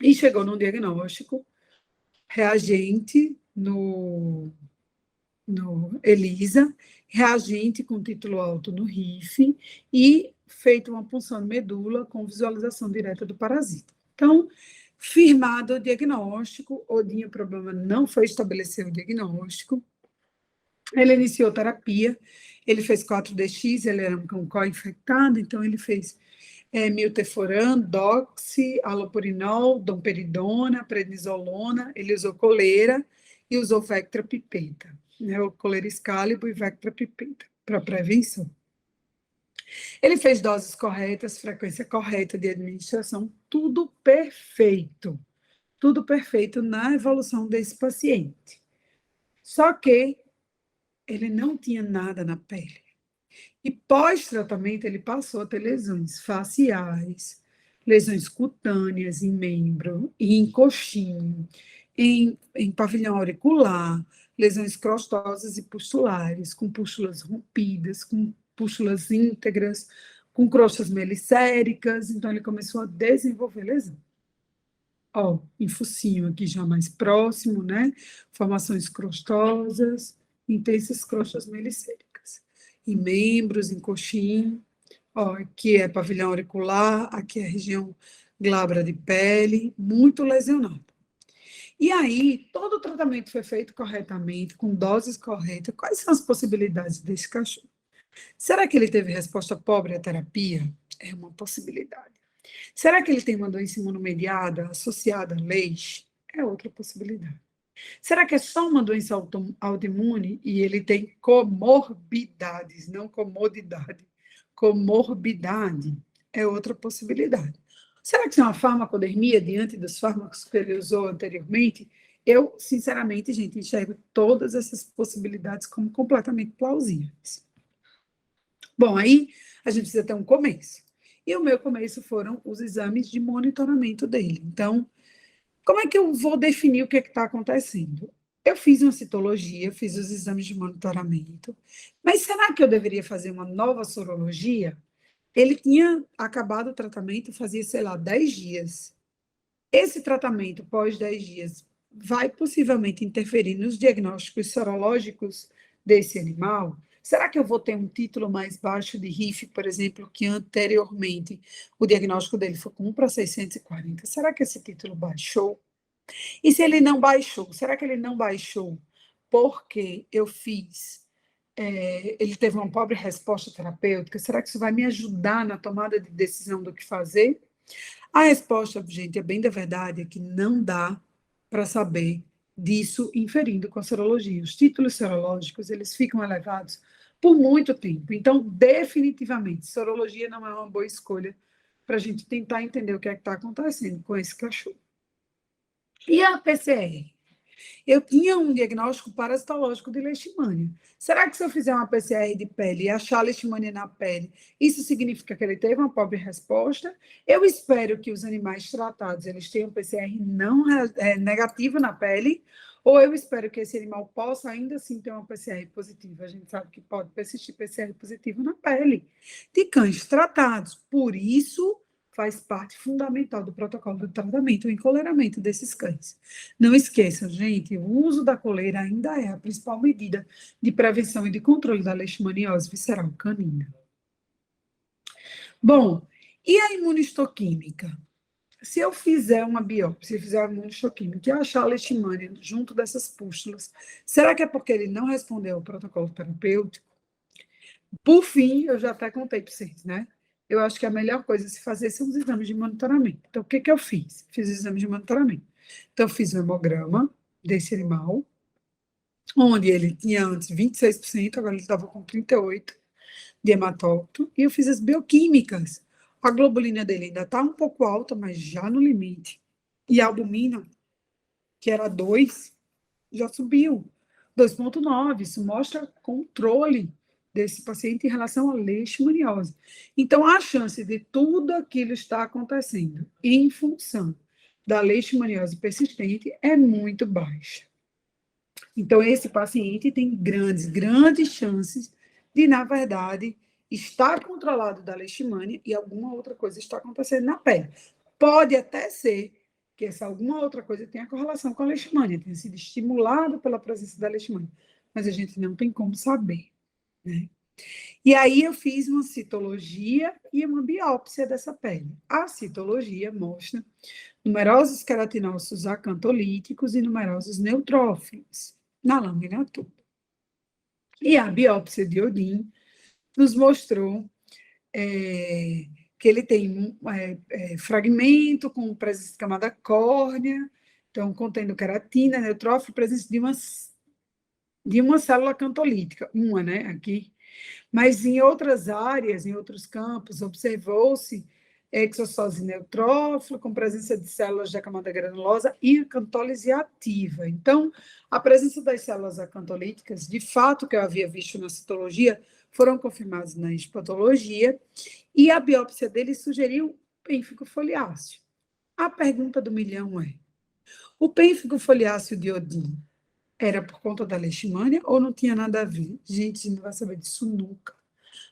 [SPEAKER 2] e chegou num diagnóstico reagente no ELISA, reagente com título alto no RIF e feito uma punção de medula com visualização direta do parasita. Então, firmado o diagnóstico, Odin, o problema não foi estabelecer o diagnóstico, ele iniciou terapia, ele fez 4DX, ele era um co-infectado, então ele fez milteforam, doxy, alopurinol, domperidona, prednisolona, ele usou coleira e usou Vectra pipeta, né, o coleira Excalibur e Vectra pipeta, para prevenção. Ele fez doses corretas, frequência correta de administração, tudo perfeito na evolução desse paciente. Só que ele não tinha nada na pele. E pós-tratamento, ele passou a ter lesões faciais, lesões cutâneas em membro, em coxim, em pavilhão auricular, lesões crostosas e pustulares, com pústulas rompidas, com pústulas íntegras, com crostas melicéricas. Então, ele começou a desenvolver lesão. Ó, em focinho aqui já mais próximo, né? Formações crostosas, intensas crostas melicéricas. Em membros, em coxim, ó, aqui é pavilhão auricular, aqui é a região glabra de pele, muito lesionado. E aí, todo o tratamento foi feito corretamente, com doses corretas. Quais são as possibilidades desse cachorro? Será que ele teve resposta pobre à terapia? É uma possibilidade. Será que ele tem uma doença imunomediada associada a leixe? É outra possibilidade. Será que é só uma doença autoimune e ele tem comorbidades, não comodidade? Comorbidade é outra possibilidade. Será que isso é uma farmacodermia diante dos fármacos que ele usou anteriormente? Eu, sinceramente, gente, enxergo todas essas possibilidades como completamente plausíveis. Bom, aí a gente precisa ter um começo. E o meu começo foram os exames de monitoramento dele. Então, como é que eu vou definir o que está acontecendo? Eu fiz uma citologia, fiz os exames de monitoramento, mas será que eu deveria fazer uma nova sorologia? Ele tinha acabado o tratamento fazia, sei lá, 10 dias. Esse tratamento pós 10 dias vai possivelmente interferir nos diagnósticos sorológicos desse animal? Será que eu vou ter um título mais baixo de RIF, por exemplo, que anteriormente o diagnóstico dele foi com 1 para 640? Será que esse título baixou? E se ele não baixou, será que ele não baixou porque eu fiz, ele teve uma pobre resposta terapêutica? Será que isso vai me ajudar na tomada de decisão do que fazer? A resposta, gente, é bem da verdade, é que não dá para saber disso inferindo com a sorologia. Os títulos sorológicos, eles ficam elevados por muito tempo. Então, definitivamente, sorologia não é uma boa escolha para a gente tentar entender o que é que está acontecendo com esse cachorro. E a PCR? Eu tinha um diagnóstico parasitológico de leishmania. Será que se eu fizer uma PCR de pele e achar leishmania na pele, isso significa que ele teve uma pobre resposta? Eu espero que os animais tratados eles tenham PCR não negativa na pele, ou eu espero que esse animal possa ainda assim ter uma PCR positiva. A gente sabe que pode persistir PCR positivo na pele de cães tratados. Por isso, faz parte fundamental do protocolo do tratamento, o encoleiramento desses cães. Não esqueçam, gente, o uso da coleira ainda é a principal medida de prevenção e de controle da leishmaniose visceral canina. Bom, e a imunistoquímica? Se eu fizer uma biópsia, fizer uma imunistoquímica e achar a leishmania junto dessas pústulas, será que é porque ele não respondeu ao protocolo terapêutico? Por fim, eu já até contei para vocês, né? Eu acho que a melhor coisa a se fazer são os exames de monitoramento. Então, o que que eu fiz? Fiz os exames de monitoramento. Então, eu fiz o hemograma desse animal, onde ele tinha antes 26%, agora ele estava com 38% de hematócrito, e eu fiz as bioquímicas. A globulina dele ainda está um pouco alta, mas já no limite. E a albumina, que era 2, já subiu. 2,9. Isso mostra controle desse paciente em relação à leishmaniose. Então, a chance de tudo aquilo estar acontecendo em função da leishmaniose persistente é muito baixa. Então, esse paciente tem grandes chances de, na verdade, estar controlado da leishmania e alguma outra coisa está acontecendo na pele. Pode até ser que essa alguma outra coisa tenha correlação com a leishmania, tenha sido estimulado pela presença da leishmania, mas a gente não tem como saber, né? E aí eu fiz uma citologia e uma biópsia dessa pele. A citologia mostra numerosos queratinócitos acantolíticos e numerosos neutrófilos na lâmina toda. E a biópsia de Odin nos mostrou que ele tem fragmento com presença de camada córnea, então contendo queratina, neutrófilo, presença de uma célula acantolítica, uma, né, aqui. Mas em outras áreas, em outros campos, observou-se exossose neutrófilo, com presença de células da camada granulosa e acantólise ativa. Então, a presença das células acantolíticas, de fato, que eu havia visto na citologia, foram confirmadas na histopatologia, e a biópsia dele sugeriu pênfigo foliáceo. A pergunta do milhão é: o pênfigo foliáceo de Odin era por conta da leishmania ou não tinha nada a ver? Gente, a gente não vai saber disso nunca.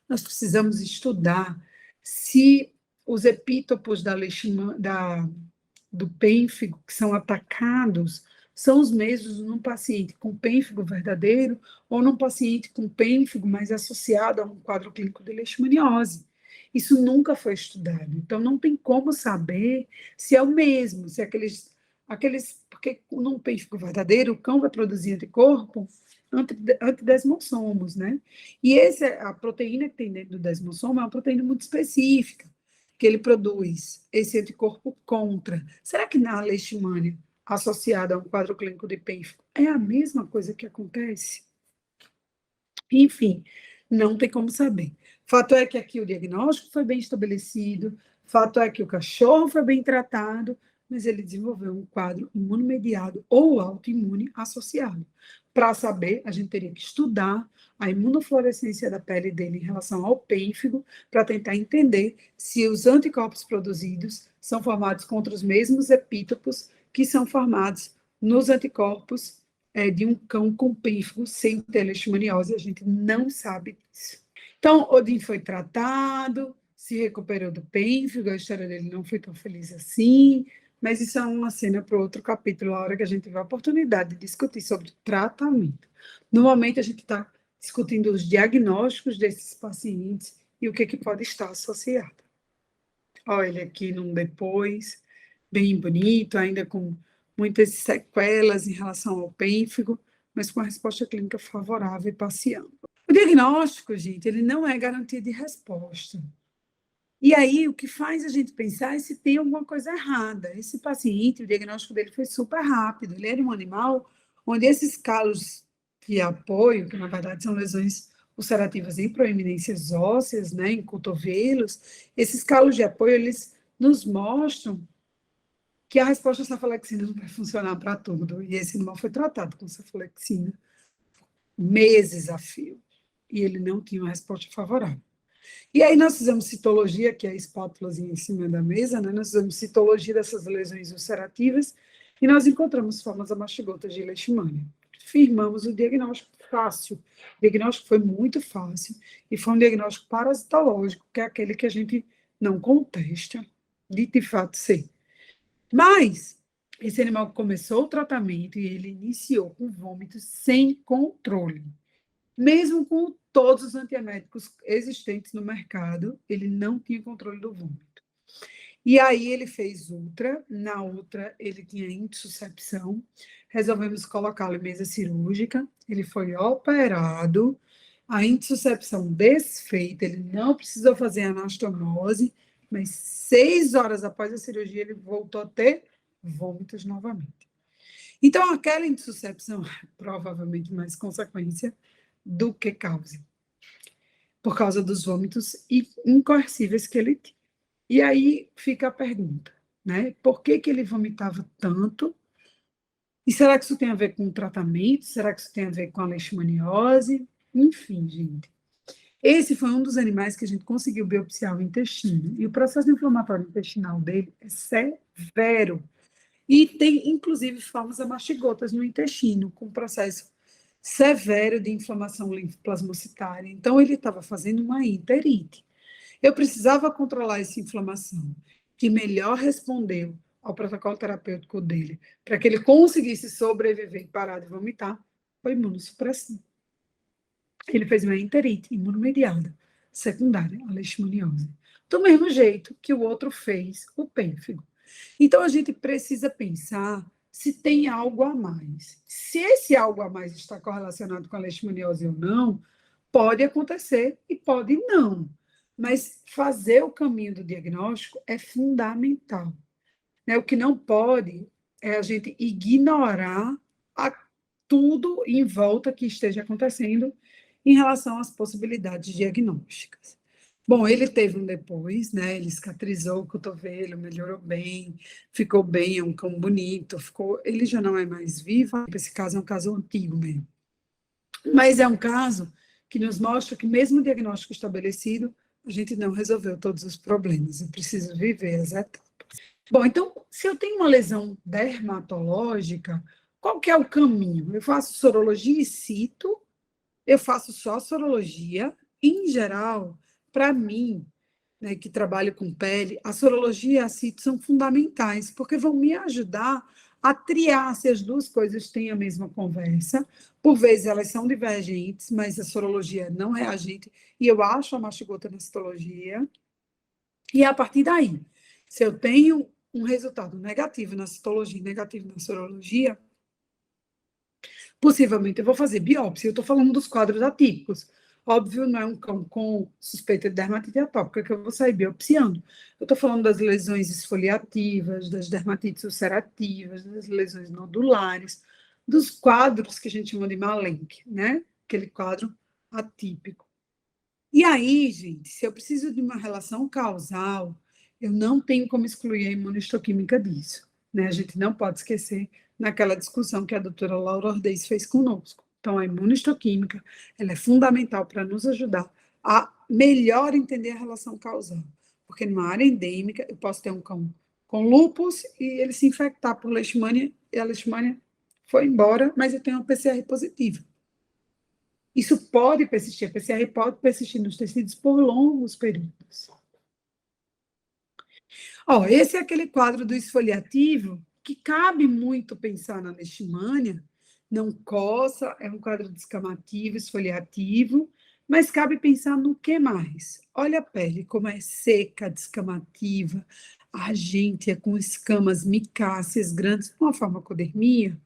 [SPEAKER 2] Nós precisamos estudar se os epítopos do pênfigo que são atacados são os mesmos num paciente com pênfigo verdadeiro ou num paciente com pênfigo mais associado a um quadro clínico de leishmaniose. Isso nunca foi estudado. Então, não tem como saber se é o mesmo, se é porque num pênfigo verdadeiro, o cão vai produzir anticorpo antidesmossomos, né? E a proteína que tem dentro do desmossomo é uma proteína muito específica, que ele produz esse anticorpo contra. Será que na leishmania, associada a um quadro clínico de pênfigo, é a mesma coisa que acontece? Enfim, não tem como saber. Fato é que aqui o diagnóstico foi bem estabelecido, fato é que o cachorro foi bem tratado, mas ele desenvolveu um quadro imunomediado ou autoimune associado. Para saber, a gente teria que estudar a imunofluorescência da pele dele em relação ao pênfigo, para tentar entender se os anticorpos produzidos são formados contra os mesmos epítopos que são formados nos anticorpos de um cão com pênfigo sem ter leishmaniose. A gente não sabe disso. Então, Odin foi tratado, se recuperou do pênfigo, a história dele não foi tão feliz assim, Mas isso é uma cena para outro capítulo, a hora que a gente tiver a oportunidade de discutir sobre tratamento. No momento, a gente está discutindo os diagnósticos desses pacientes e o que pode estar associado. Olha ele aqui num depois, bem bonito, ainda com muitas sequelas em relação ao pênfigo, mas com a resposta clínica favorável e passeando. O diagnóstico, gente, ele não é garantia de resposta. E aí, o que faz a gente pensar é se tem alguma coisa errada. Esse paciente, o diagnóstico dele foi super rápido. Ele era um animal onde esses calos de apoio, que na verdade são lesões ulcerativas em proeminências ósseas, né, em cotovelos, esses calos de apoio, eles nos mostram que a resposta à cefalexina não vai funcionar para tudo. E esse animal foi tratado com cefalexina meses a fio. E ele não tinha uma resposta favorável. E aí nós fizemos citologia, que é a espátulazinha em cima da mesa, né? Nós fizemos citologia dessas lesões ulcerativas e nós encontramos formas amastigotas de leishmania. Firmamos o diagnóstico fácil. O diagnóstico foi muito fácil e foi um diagnóstico parasitológico, que é aquele que a gente não contesta, de fato ser. Mas esse animal começou o tratamento e ele iniciou com vômitos sem controle. Mesmo com todos os antieméticos existentes no mercado, ele não tinha controle do vômito. E aí ele fez ultra, na ultra ele tinha intussuscepção, resolvemos colocá-lo em mesa cirúrgica, ele foi operado, a intussuscepção desfeita, ele não precisou fazer anastomose, mas 6 horas após a cirurgia ele voltou a ter vômitos novamente. Então, aquela intussuscepção é provavelmente mais consequência do que causa, por causa dos vômitos incoercíveis que ele tinha. E aí fica a pergunta, né? Por que ele vomitava tanto? E será que isso tem a ver com o tratamento? Será que isso tem a ver com a leishmaniose? Enfim, gente. Esse foi um dos animais que a gente conseguiu biopsiar o intestino. E o processo inflamatório intestinal dele é severo. E tem, inclusive, formas amastigotas no intestino, com processo severo de inflamação linfoplasmocitária. Então, ele estava fazendo uma enterite. Eu precisava controlar essa inflamação, que melhor respondeu ao protocolo terapêutico dele, para que ele conseguisse sobreviver e parar de vomitar, foi imunossupressão. Ele fez uma enterite imunomediada, secundária à leishmaniose. Do mesmo jeito que o outro fez o pênfigo. Então, a gente precisa pensar se tem algo a mais. Se esse algo a mais está correlacionado com a leishmaniose ou não, pode acontecer e pode não. Mas fazer o caminho do diagnóstico é fundamental. Né? O que não pode é a gente ignorar tudo em volta que esteja acontecendo em relação às possibilidades diagnósticas. Bom, ele teve um depois, né? Ele cicatrizou o cotovelo, melhorou bem, ficou bem, é um cão bonito, ele já não é mais vivo, esse caso é um caso antigo mesmo. Mas é um caso que nos mostra que mesmo o diagnóstico estabelecido, a gente não resolveu todos os problemas, e precisa viver as etapas. Bom, então, se eu tenho uma lesão dermatológica, qual que é o caminho? Eu faço sorologia e cito, eu faço só sorologia, em geral, para mim, né, que trabalho com pele, a sorologia e a cito são fundamentais, porque vão me ajudar a triar se as duas coisas têm a mesma conversa. Por vezes elas são divergentes, mas a sorologia não é agente, e eu acho a mastigota na citologia. E a partir daí, se eu tenho um resultado negativo na citologia e negativo na sorologia, possivelmente eu vou fazer biópsia. Eu estou falando dos quadros atípicos. Óbvio, não é um cão com suspeita de dermatite atópica que eu vou sair biopsiando. Eu estou falando das lesões esfoliativas, das dermatites ulcerativas, das lesões nodulares, dos quadros que a gente chama de Malenck, né? Aquele quadro atípico. E aí, gente, se eu preciso de uma relação causal, eu não tenho como excluir a imunistoquímica disso, né? A gente não pode esquecer naquela discussão que a doutora Laura Ordez fez conosco. Então, a imunistoquímica, ela é fundamental para nos ajudar a melhor entender a relação causal. Porque numa área endêmica, eu posso ter um cão com lúpus e ele se infectar por leishmania, e a leishmania foi embora, mas eu tenho uma PCR positiva. Isso pode persistir, a PCR pode persistir nos tecidos por longos períodos. Ó, esse é aquele quadro do esfoliativo que cabe muito pensar na leishmania, não coça, é um quadro descamativo, esfoliativo, mas cabe pensar no que mais? Olha a pele, como é seca, descamativa, argêntea, com escamas micáceas grandes, uma farmacodermia.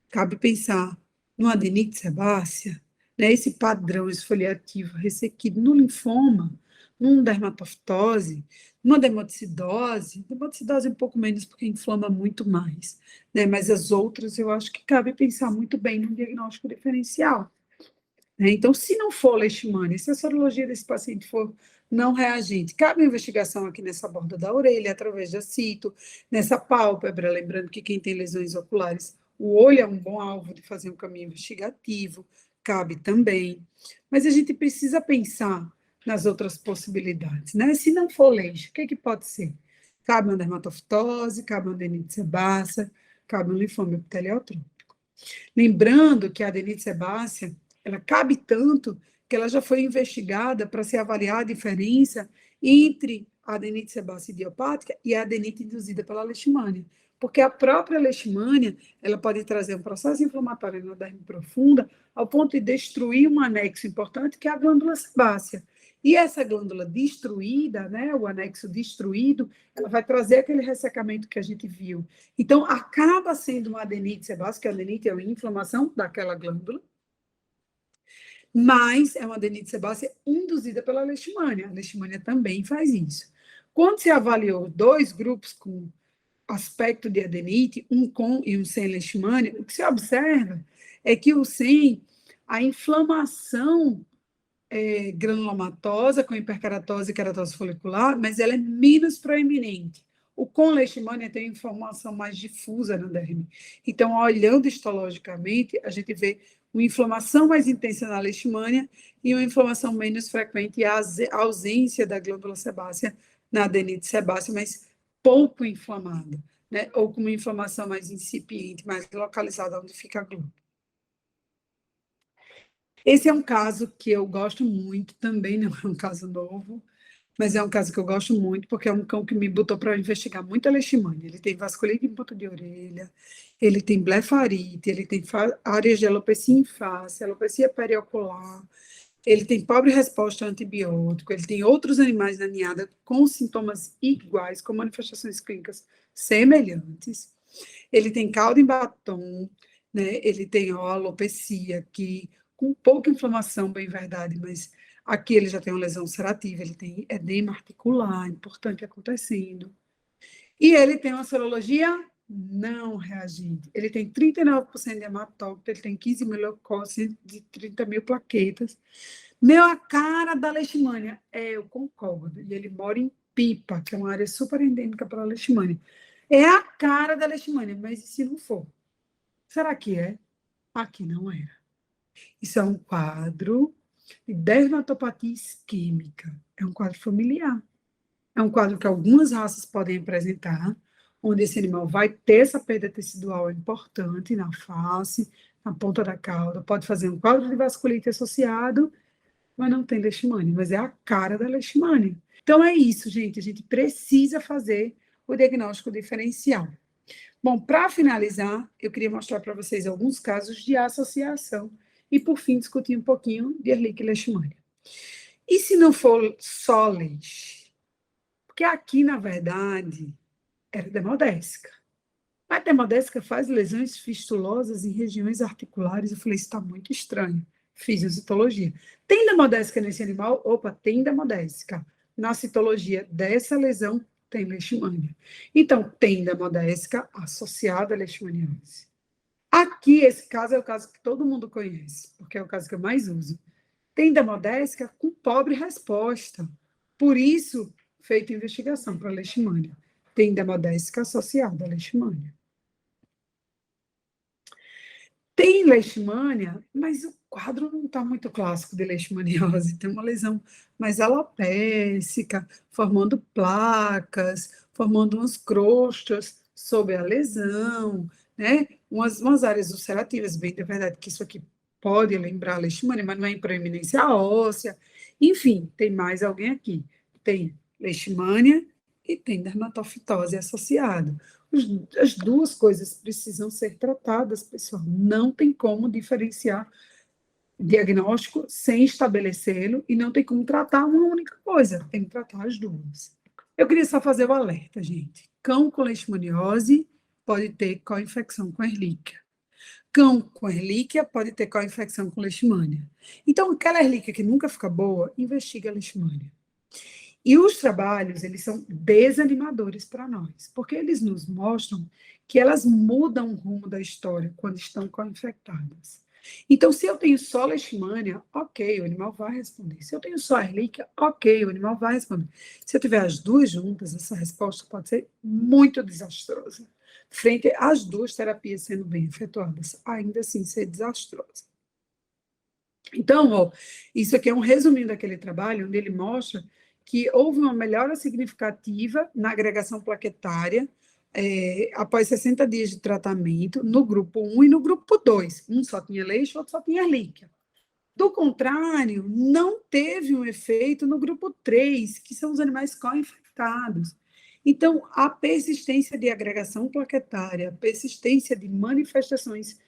[SPEAKER 2] Cabe pensar no adenite sebácea, né, esse padrão esfoliativo ressequido no linfoma, num dermatoftose, numa dermatocidose um pouco menos porque inflama muito mais, né, mas as outras eu acho que cabe pensar muito bem no diagnóstico diferencial. Né? Então, se não for leishmania, se a sorologia desse paciente for não reagente, cabe uma investigação aqui nessa borda da orelha, através de acito, nessa pálpebra, lembrando que quem tem lesões oculares, o olho é um bom alvo de fazer um caminho investigativo, cabe também. Mas a gente precisa pensar nas outras possibilidades, né? Se não for leite, o que pode ser? Cabe uma dermatoftose, cabe uma adenite sebácea, cabe um linfoma epiteliotrófico. Lembrando que a adenite sebácea, ela cabe tanto que ela já foi investigada para se avaliar a diferença entre a adenite sebácea idiopática e a adenite induzida pela leishmania. Porque a própria leishmania, ela pode trazer um processo inflamatório na derme profunda ao ponto de destruir um anexo importante que é a glândula sebácea. E essa glândula destruída, né, o anexo destruído, ela vai trazer aquele ressecamento que a gente viu. Então, acaba sendo uma adenite sebácea, que a adenite é uma inflamação daquela glândula, mas é uma adenite sebácea induzida pela leishmania. A leishmania também faz isso. Quando se avaliou dois grupos com aspecto de adenite, um com e um sem leishmania, o que se observa é que o sem, a inflamação granulomatosa, com hiperkeratose e keratose folicular, mas ela é menos proeminente. O com leishmania tem informação mais difusa na derme. Então, olhando histologicamente, a gente vê uma inflamação mais intensa na leishmania e uma inflamação menos frequente e a ausência da glândula sebácea na adenite sebácea, mas pouco inflamada, né? Ou com uma inflamação mais incipiente, mais localizada onde fica a glândula. Esse é um caso que eu gosto muito, também não é um caso novo, mas é um caso que eu gosto muito, porque é um cão que me botou para investigar muita leishmania. Ele tem vasculite em ponta de orelha, ele tem blefarite, ele tem áreas de alopecia em face, alopecia periocular, ele tem pobre resposta a antibiótico, ele tem outros animais na ninhada com sintomas iguais, com manifestações clínicas semelhantes. Ele tem cauda em batom, né? Ele tem alopecia, que com pouca inflamação, bem verdade, mas aqui ele já tem uma lesão ulcerativa, ele tem edema articular, importante acontecendo. E ele tem uma sorologia não reagente. Ele tem 39% de hematócrito, ele tem 15 mil leucócitos de 30 mil plaquetas. Meu, a cara da leishmania. Eu concordo. E ele mora em Pipa, que é uma área super endêmica para a leishmania. É a cara da leishmania, mas e se não for? Será que é? Aqui não era. Isso é um quadro de dermatopatia isquêmica. É um quadro familiar. É um quadro que algumas raças podem apresentar, onde esse animal vai ter essa perda tecidual importante na face, na ponta da cauda, pode fazer um quadro de vasculite associado, mas não tem leishmania, mas é a cara da leishmania. Então é isso, gente, a gente precisa fazer o diagnóstico diferencial. Bom, para finalizar, eu queria mostrar para vocês alguns casos de associação e, por fim, discutir um pouquinho de Ehrlich leishmania. E se não for só leite? Porque aqui, na verdade, era demodésica. A demodésica faz lesões fistulosas em regiões articulares. Eu falei, isso está muito estranho. Fiz a citologia. Tem demodésica nesse animal? Opa, tem demodésica. Na citologia dessa lesão, tem leishmania. Então, tem demodésica associada à leishmaniose. Aqui, esse caso é o caso que todo mundo conhece, porque é o caso que eu mais uso. Tem demodésica com pobre resposta. Por isso, feita investigação para leishmania. Tem demodésica associada à leishmania. Tem leishmania, mas o quadro não está muito clássico de leishmaniose. Tem uma lesão mais alopécica, formando placas, formando umas crostas sobre a lesão, né? Umas áreas ulcerativas, bem, de verdade, que isso aqui pode lembrar a leishmania, mas não é em proeminência óssea. Enfim, tem mais alguém aqui. Tem leishmania e tem dermatofitose associada. As duas coisas precisam ser tratadas, pessoal. Não tem como diferenciar diagnóstico sem estabelecê-lo e não tem como tratar uma única coisa, tem que tratar as duas. Eu queria só fazer o alerta, gente. Cão com leishmaniose pode ter co-infecção com Ehrlichia. Cão com Ehrlichia pode ter co-infecção com leishmania. Então, aquela Ehrlichia que nunca fica boa, investiga a leishmania. E os trabalhos, eles são desanimadores para nós, porque eles nos mostram que elas mudam o rumo da história quando estão co-infectadas. Então, se eu tenho só leishmania, ok, o animal vai responder. Se eu tenho só Ehrlichia, ok, o animal vai responder. Se eu tiver as duas juntas, essa resposta pode ser muito desastrosa. Frente às duas terapias sendo bem efetuadas, ainda assim ser desastrosa. Então, ó, isso aqui é um resuminho daquele trabalho, onde ele mostra que houve uma melhora significativa na agregação plaquetária após 60 dias de tratamento no grupo 1 e no grupo 2. Um só tinha leixe, outro só tinha Ehrlichia. Do contrário, não teve um efeito no grupo 3, que são os animais co-infectados. Então, a persistência de agregação plaquetária, a persistência de manifestações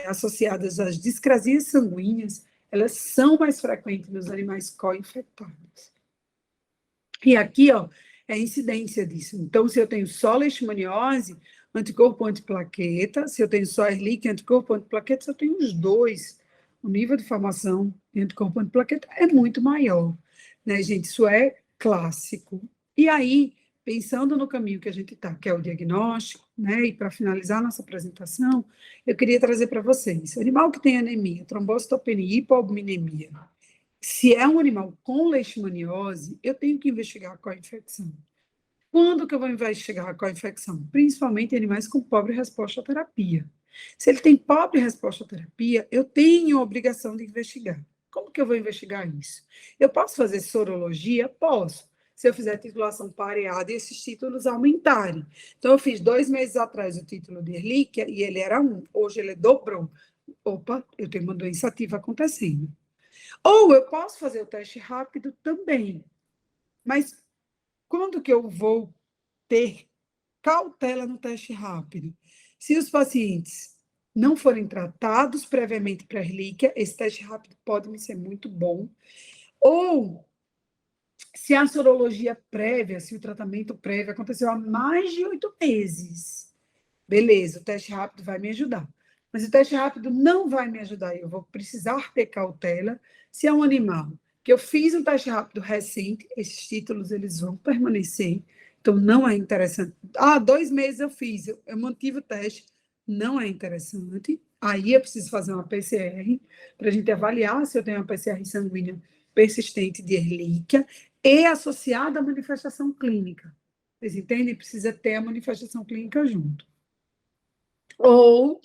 [SPEAKER 2] associadas às discrasias sanguíneas, elas são mais frequentes nos animais co-infectados. E aqui, ó, é a incidência disso. Então, se eu tenho só leishmaniose, anticorpo antiplaqueta, se eu tenho só Ehrlichia, anticorpo antiplaqueta, se eu tenho os dois, o nível de formação de anticorpo antiplaqueta é muito maior, né, gente? Isso é clássico. E aí, pensando no caminho que a gente está, que é o diagnóstico, né, e para finalizar nossa apresentação, eu queria trazer para vocês, animal que tem anemia, trombocitopenia e hipoalbuminemia, se é um animal com leishmaniose, eu tenho que investigar a co-infecção. Quando que eu vou investigar a co-infecção? Principalmente em animais com pobre resposta à terapia. Se ele tem pobre resposta à terapia, eu tenho a obrigação de investigar. Como que eu vou investigar isso? Eu posso fazer sorologia? Posso. Se eu fizer titulação pareada e esses títulos aumentarem. Então, eu fiz 2 meses atrás o título de Ehrlichia e ele era 1. Hoje ele dobrou. Opa, eu tenho uma doença ativa acontecendo. Ou eu posso fazer o teste rápido também. Mas quando que eu vou ter cautela no teste rápido? Se os pacientes não forem tratados previamente para a Ehrlichia, esse teste rápido pode me ser muito bom. Ou se a sorologia prévia, se o tratamento prévio aconteceu há mais de 8 meses. Beleza, o teste rápido vai me ajudar. Mas o teste rápido não vai me ajudar. Eu vou precisar ter cautela se é um animal que eu fiz um teste rápido recente, esses títulos eles vão permanecer. Então, não é interessante. 2 meses eu fiz, eu mantive o teste. Não é interessante. Aí eu preciso fazer uma PCR para a gente avaliar se eu tenho uma PCR sanguínea persistente de Ehrlichia e associada à manifestação clínica. Vocês entendem? Precisa ter a manifestação clínica junto. Ou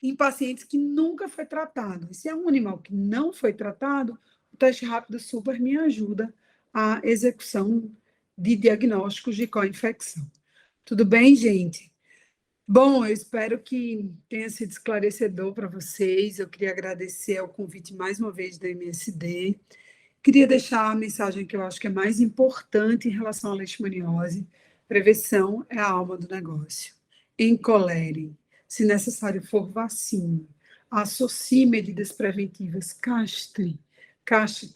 [SPEAKER 2] em pacientes que nunca foi tratado. E se é um animal que não foi tratado, o teste rápido super me ajuda a execução de diagnósticos de co-infecção. Tudo bem, gente? Bom, eu espero que tenha sido esclarecedor para vocês. Eu queria agradecer ao convite mais uma vez da MSD. Queria deixar a mensagem que eu acho que é mais importante em relação à leishmaniose. Prevenção é a alma do negócio. Encolerem. Se necessário for vacina, associe medidas preventivas, castre,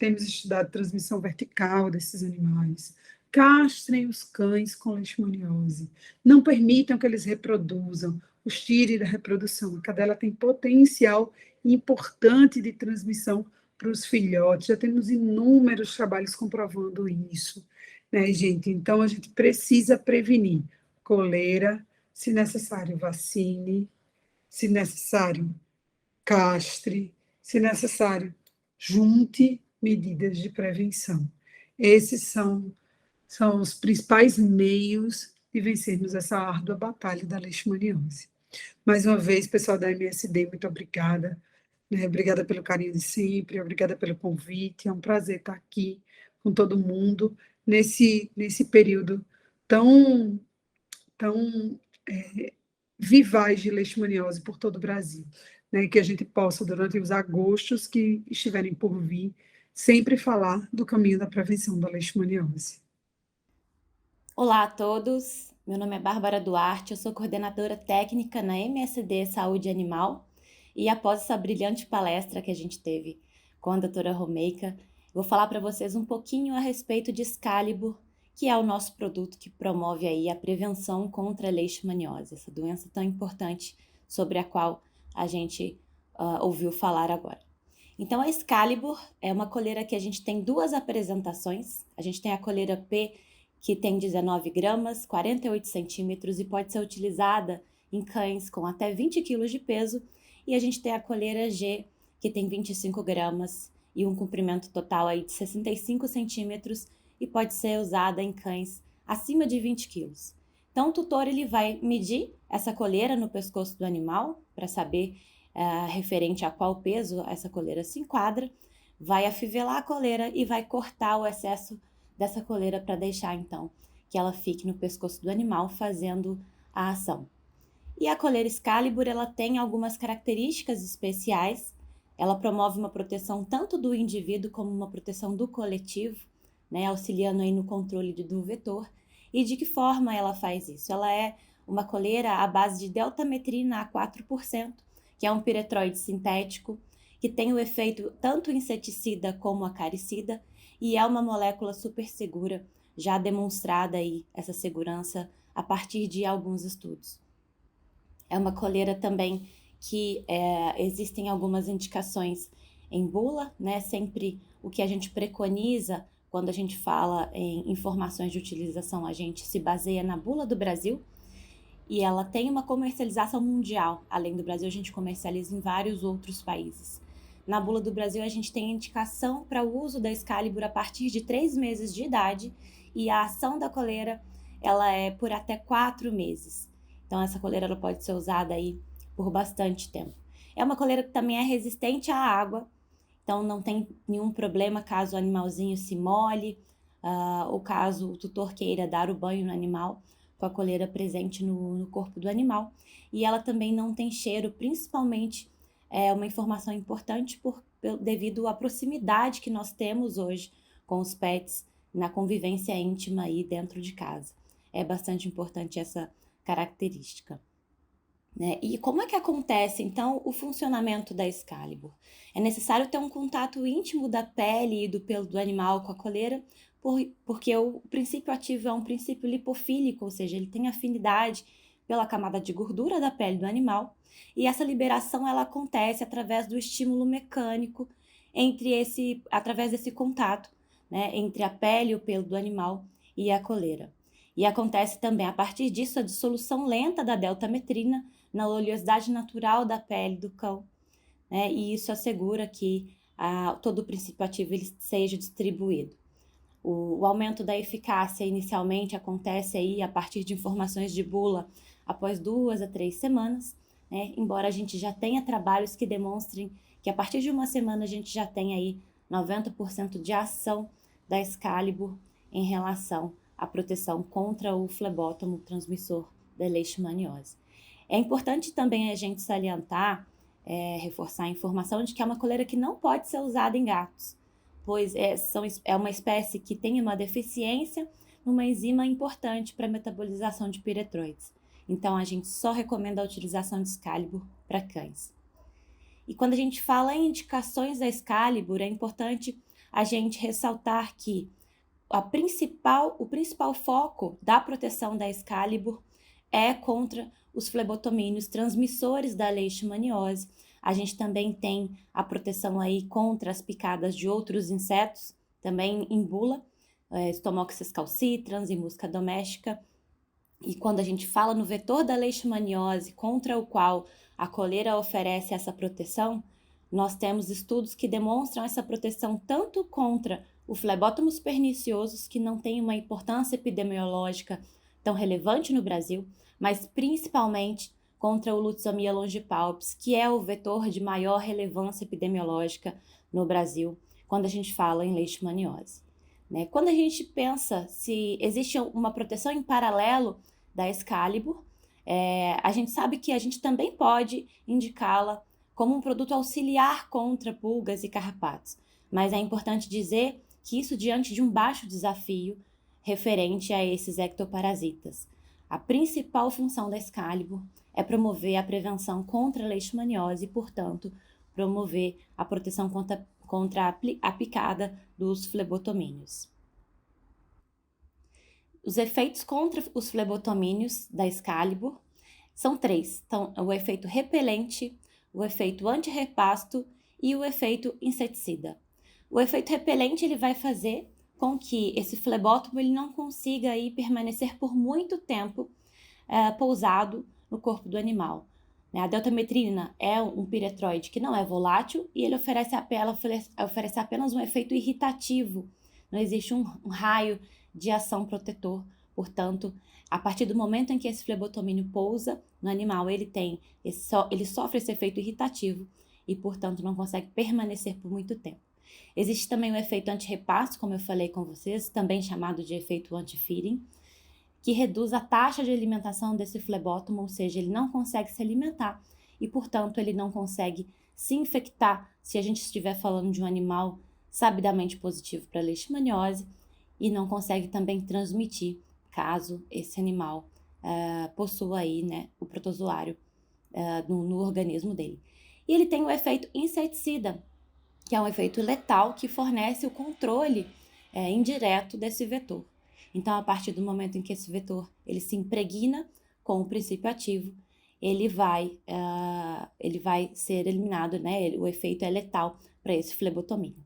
[SPEAKER 2] temos estudado transmissão vertical desses animais, castrem os cães com leishmaniose, não permitam que eles reproduzam, os tire da reprodução, a cadela tem potencial importante de transmissão para os filhotes, já temos inúmeros trabalhos comprovando isso, né, gente? Então, a gente precisa prevenir coleira, se necessário, vacine, se necessário, castre, se necessário, junte medidas de prevenção. Esses são os principais meios de vencermos essa árdua batalha da leishmaniose. Mais uma vez, pessoal da MSD, muito obrigada. Né? Obrigada pelo carinho de sempre, obrigada pelo convite. É um prazer estar aqui com todo mundo nesse período tão vivaz de leishmaniose por todo o Brasil, né? Que a gente possa, durante os agostos que estiverem por vir, sempre falar do caminho da prevenção da leishmaniose.
[SPEAKER 3] Olá a todos, meu nome é Bárbara Duarte, eu sou coordenadora técnica na MSD Saúde Animal e após essa brilhante palestra que a gente teve com a doutora Romeica, vou falar para vocês um pouquinho a respeito de Excalibur, que é o nosso produto que promove aí a prevenção contra a leishmaniose, essa doença tão importante sobre a qual a gente ouviu falar agora. Então a Excalibur é uma coleira que a gente tem duas apresentações, a gente tem a coleira P que tem 19 gramas, 48 centímetros e pode ser utilizada em cães com até 20 quilos de peso. E a gente tem a coleira G, que tem 25 gramas e um comprimento total aí de 65 centímetros e pode ser usada em cães acima de 20 quilos. Então, o tutor ele vai medir essa coleira no pescoço do animal para saber referente a qual peso essa coleira se enquadra, vai afivelar a coleira e vai cortar o excesso dessa coleira para deixar então que ela fique no pescoço do animal fazendo a ação. E a coleira Excalibur, ela tem algumas características especiais. Ela promove uma proteção tanto do indivíduo como uma proteção do coletivo, né, auxiliando aí no controle do vetor. E de que forma ela faz isso? Ela é uma coleira à base de deltametrina a 4%, que é um piretroide sintético, que tem o efeito tanto inseticida como acaricida, e é uma molécula super segura, já demonstrada aí essa segurança a partir de alguns estudos. É uma coleira também que existem algumas indicações em bula, né? Sempre o que a gente preconiza quando a gente fala em informações de utilização, a gente se baseia na bula do Brasil, e ela tem uma comercialização mundial. Além do Brasil, a gente comercializa em vários outros países. Na bula do Brasil, a gente tem indicação para o uso da Excalibur a partir de 3 meses de idade e a ação da coleira ela é por até 4 meses. Então, essa coleira ela pode ser usada aí por bastante tempo. É uma coleira que também é resistente à água, então não tem nenhum problema caso o animalzinho se molhe, ou caso o tutor queira dar o banho no animal com a coleira presente no corpo do animal. E ela também não tem cheiro, principalmente uma informação importante devido à proximidade que nós temos hoje com os pets na convivência íntima aí dentro de casa. É bastante importante essa característica. Né? E como é que acontece, então, o funcionamento da Excalibur? É necessário ter um contato íntimo da pele e do pelo do animal com a coleira, porque o princípio ativo é um princípio lipofílico, ou seja, ele tem afinidade pela camada de gordura da pele do animal, e essa liberação ela acontece através do estímulo mecânico através desse contato, né, entre a pele e o pelo do animal e a coleira. E acontece também, a partir disso, a dissolução lenta da deltametrina na oleosidade natural da pele do cão, né? E isso assegura que todo o princípio ativo ele seja distribuído. O aumento da eficácia inicialmente acontece aí a partir de informações de bula após 2 a 3 semanas, né? Embora a gente já tenha trabalhos que demonstrem que a partir de 1 semana a gente já tem aí 90% de ação da Excalibur em relação à proteção contra o flebótomo transmissor da leishmaniose. É importante também a gente salientar, reforçar a informação de que é uma coleira que não pode ser usada em gatos, pois é uma espécie que tem uma deficiência numa enzima importante para a metabolização de piretroides. Então, a gente só recomenda a utilização de Excalibur para cães. E quando a gente fala em indicações da Excalibur, é importante a gente ressaltar que o principal foco da proteção da Excalibur é contra os flebotomíneos transmissores da leishmaniose. A gente também tem a proteção aí contra as picadas de outros insetos, também em bula, Stomoxys calcitrans e musca doméstica. E quando a gente fala no vetor da leishmaniose, contra o qual a coleira oferece essa proteção, nós temos estudos que demonstram essa proteção tanto contra o Phlebotomus perniciosus, que não tem uma importância epidemiológica tão relevante no Brasil, mas principalmente contra o Lutzomia longipalpis, que é o vetor de maior relevância epidemiológica no Brasil, quando a gente fala em leishmaniose. Né? Quando a gente pensa se existe uma proteção em paralelo da Excalibur, a gente sabe que a gente também pode indicá-la como um produto auxiliar contra pulgas e carrapatos, mas é importante dizer que isso diante de um baixo desafio referente a esses ectoparasitas. A principal função da Excalibur é promover a prevenção contra a leishmaniose e, portanto, promover a proteção contra a picada dos flebotomíneos. Os efeitos contra os flebotomíneos da Excalibur são 3. Então, o efeito repelente, o efeito antirrepasto e o efeito inseticida. O efeito repelente ele vai fazer com que esse flebótomo ele não consiga aí permanecer por muito tempo pousado no corpo do animal. A deltametrina é um piretroide que não é volátil e ele oferece apenas um efeito irritativo. Não existe um raio de ação protetor. Portanto, a partir do momento em que esse flebotomínio pousa no animal, ele sofre esse efeito irritativo e, portanto, não consegue permanecer por muito tempo. Existe também o efeito antirrepasto, como eu falei com vocês, também chamado de efeito anti-feeding, que reduz a taxa de alimentação desse flebótomo, ou seja, ele não consegue se alimentar e, portanto, ele não consegue se infectar se a gente estiver falando de um animal sabidamente positivo para leishmaniose e não consegue também transmitir caso esse animal possua aí, né, o protozoário no organismo dele. E ele tem o efeito inseticida, que é um efeito letal que fornece o controle indireto desse vetor. Então, a partir do momento em que esse vetor ele se impregna com o princípio ativo, ele vai ser eliminado, né? O efeito é letal para esse flebotomínio.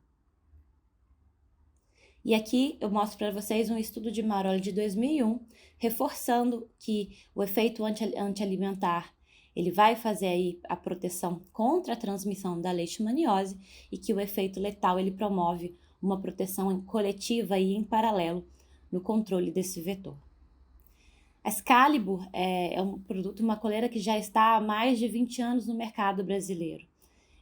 [SPEAKER 3] E aqui eu mostro para vocês um estudo de Maroli de 2001, reforçando que o efeito antialimentar ele vai fazer aí a proteção contra a transmissão da leishmaniose e que o efeito letal ele promove uma proteção coletiva e em paralelo no controle desse vetor. A Excalibur é um produto, uma coleira que já está há mais de 20 anos no mercado brasileiro.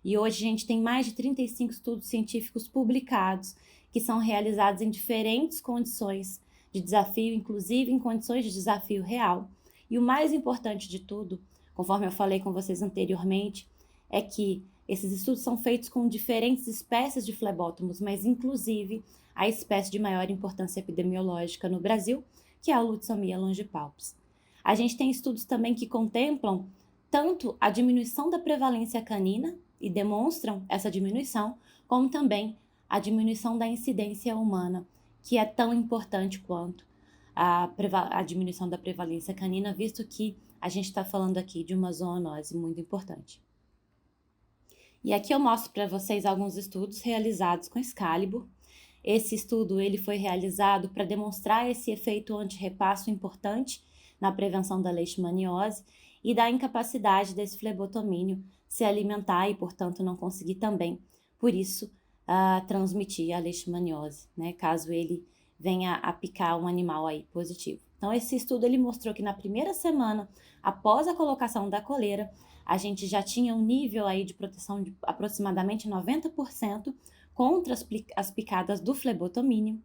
[SPEAKER 3] E hoje a gente tem mais de 35 estudos científicos publicados que são realizados em diferentes condições de desafio, inclusive em condições de desafio real. E o mais importante de tudo, conforme eu falei com vocês anteriormente, é que esses estudos são feitos com diferentes espécies de flebótomos, mas inclusive a espécie de maior importância epidemiológica no Brasil, que é a Lutzomia longipalpis. A gente tem estudos também que contemplam tanto a diminuição da prevalência canina e demonstram essa diminuição, como também a diminuição da incidência humana, que é tão importante quanto a diminuição da prevalência canina, visto que a gente está falando aqui de uma zoonose muito importante. E aqui eu mostro para vocês alguns estudos realizados com Excalibur. Esse estudo ele foi realizado para demonstrar esse efeito antirrepasto importante na prevenção da leishmaniose e da incapacidade desse flebotomínio se alimentar e, portanto, não conseguir também, por isso, transmitir a leishmaniose, né, caso ele venha a picar um animal aí positivo. Então, esse estudo ele mostrou que na primeira semana, após a colocação da coleira, a gente já tinha um nível aí de proteção de aproximadamente 90% contra as picadas do flebotomínio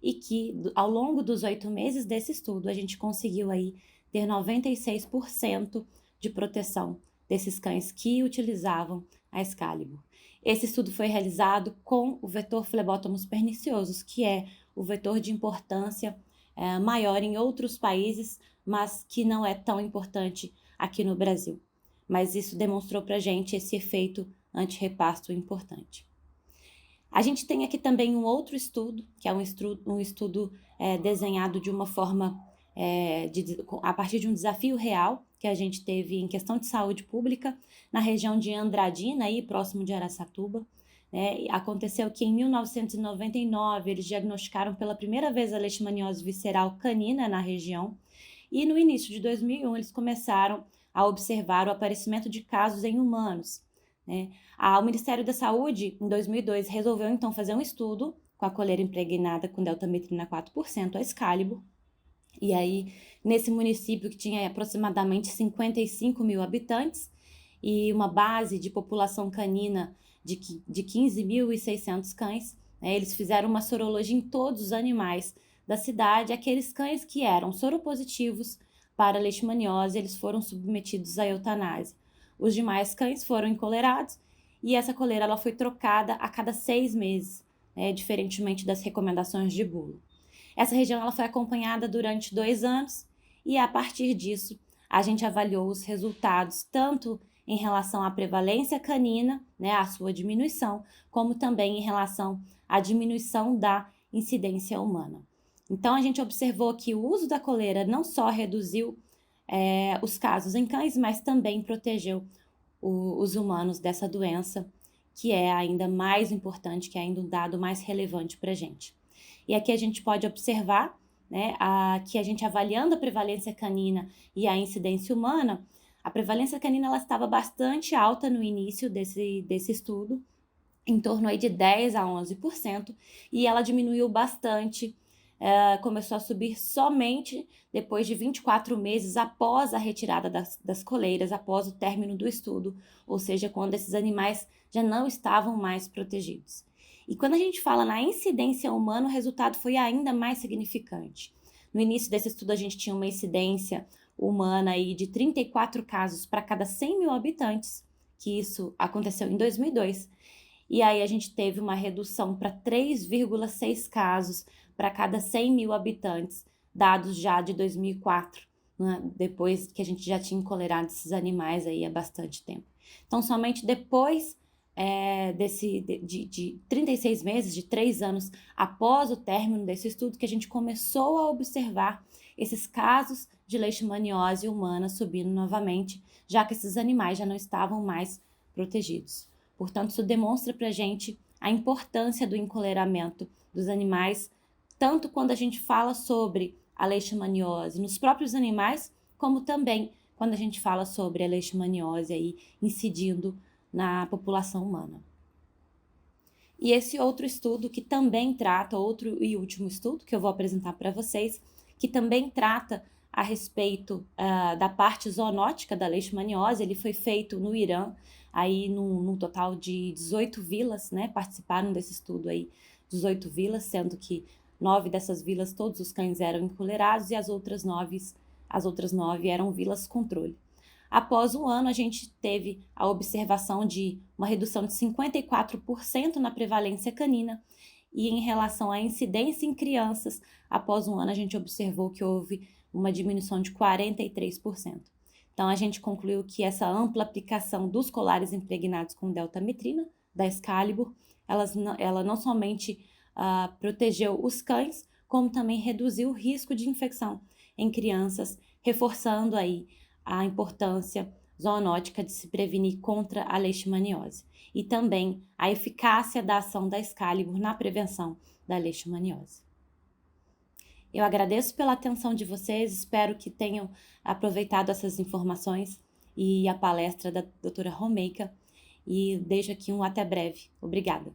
[SPEAKER 3] e que ao longo dos 8 meses desse estudo a gente conseguiu aí ter 96% de proteção desses cães que utilizavam a Excalibur. Esse estudo foi realizado com o vetor Phlebotomus perniciosus, que é o vetor de importância maior em outros países, mas que não é tão importante aqui no Brasil. Mas isso demonstrou para a gente esse efeito antirrepasto importante. A gente tem aqui também um outro estudo, que é um estudo desenhado de uma forma, a partir de um desafio real que a gente teve em questão de saúde pública na região de Andradina, aí, próximo de Araçatuba. Aconteceu que em 1999 eles diagnosticaram pela primeira vez a leishmaniose visceral canina na região e no início de 2001 eles começaram a observar o aparecimento de casos em humanos. O Ministério da Saúde, em 2002, resolveu então fazer um estudo com a coleira impregnada com deltametrina 4%, a Excalibur. E aí, nesse município que tinha aproximadamente 55 mil habitantes e uma base de população canina de 15.600 cães, eles fizeram uma sorologia em todos os animais da cidade. Aqueles cães que eram soropositivos para leishmaniose, eles foram submetidos à eutanásia. Os demais cães foram encolerados e essa coleira ela foi trocada a cada 6 meses, diferentemente das recomendações de bulo. Essa região ela foi acompanhada durante 2 anos e, a partir disso, a gente avaliou os resultados tanto em relação à prevalência canina, né, a sua diminuição, como também em relação à diminuição da incidência humana. Então, a gente observou que o uso da coleira não só reduziu os casos em cães, mas também protegeu os humanos dessa doença, que é ainda mais importante, que é ainda um dado mais relevante para a gente. E aqui a gente pode observar, né, que a gente avaliando a prevalência canina e a incidência humana, a prevalência canina ela estava bastante alta no início desse estudo, em torno aí de 10 a 11%, e ela diminuiu bastante, começou a subir somente depois de 24 meses após a retirada das coleiras, após o término do estudo, ou seja, quando esses animais já não estavam mais protegidos. E quando a gente fala na incidência humana, o resultado foi ainda mais significante. No início desse estudo, a gente tinha uma incidência humana aí de 34 casos para cada 100 mil habitantes, que isso aconteceu em 2002. E aí a gente teve uma redução para 3,6 casos para cada 100 mil habitantes, dados já de 2004, né? Depois que a gente já tinha encolerado esses animais aí há bastante tempo. Então, somente depois de 36 meses, de 3 anos após o término desse estudo, que a gente começou a observar esses casos de leishmaniose humana subindo novamente, já que esses animais já não estavam mais protegidos. Portanto, isso demonstra para a gente a importância do encoleiramento dos animais, tanto quando a gente fala sobre a leishmaniose nos próprios animais, como também quando a gente fala sobre a leishmaniose aí incidindo na população humana. E esse outro estudo que também trata, outro e último estudo que eu vou apresentar para vocês, que também trata a respeito da parte zoonótica da leishmaniose, ele foi feito no Irã, aí num total de 18 vilas, né, participaram desse estudo aí, 18 vilas, sendo que 9 dessas vilas, todos os cães eram encolerados e as outras 9 eram vilas controle. Após um ano, a gente teve a observação de uma redução de 54% na prevalência canina e em relação à incidência em crianças, após um ano a gente observou que houve uma diminuição de 43%. Então, a gente concluiu que essa ampla aplicação dos colares impregnados com deltametrina, da Excalibur, ela não somente protegeu os cães, como também reduziu o risco de infecção em crianças, reforçando aí a importância zoonótica de se prevenir contra a leishmaniose e também a eficácia da ação da Excalibur na prevenção da leishmaniose. Eu agradeço pela atenção de vocês, espero que tenham aproveitado essas informações e a palestra da doutora Romeika e deixo aqui um até breve. Obrigada.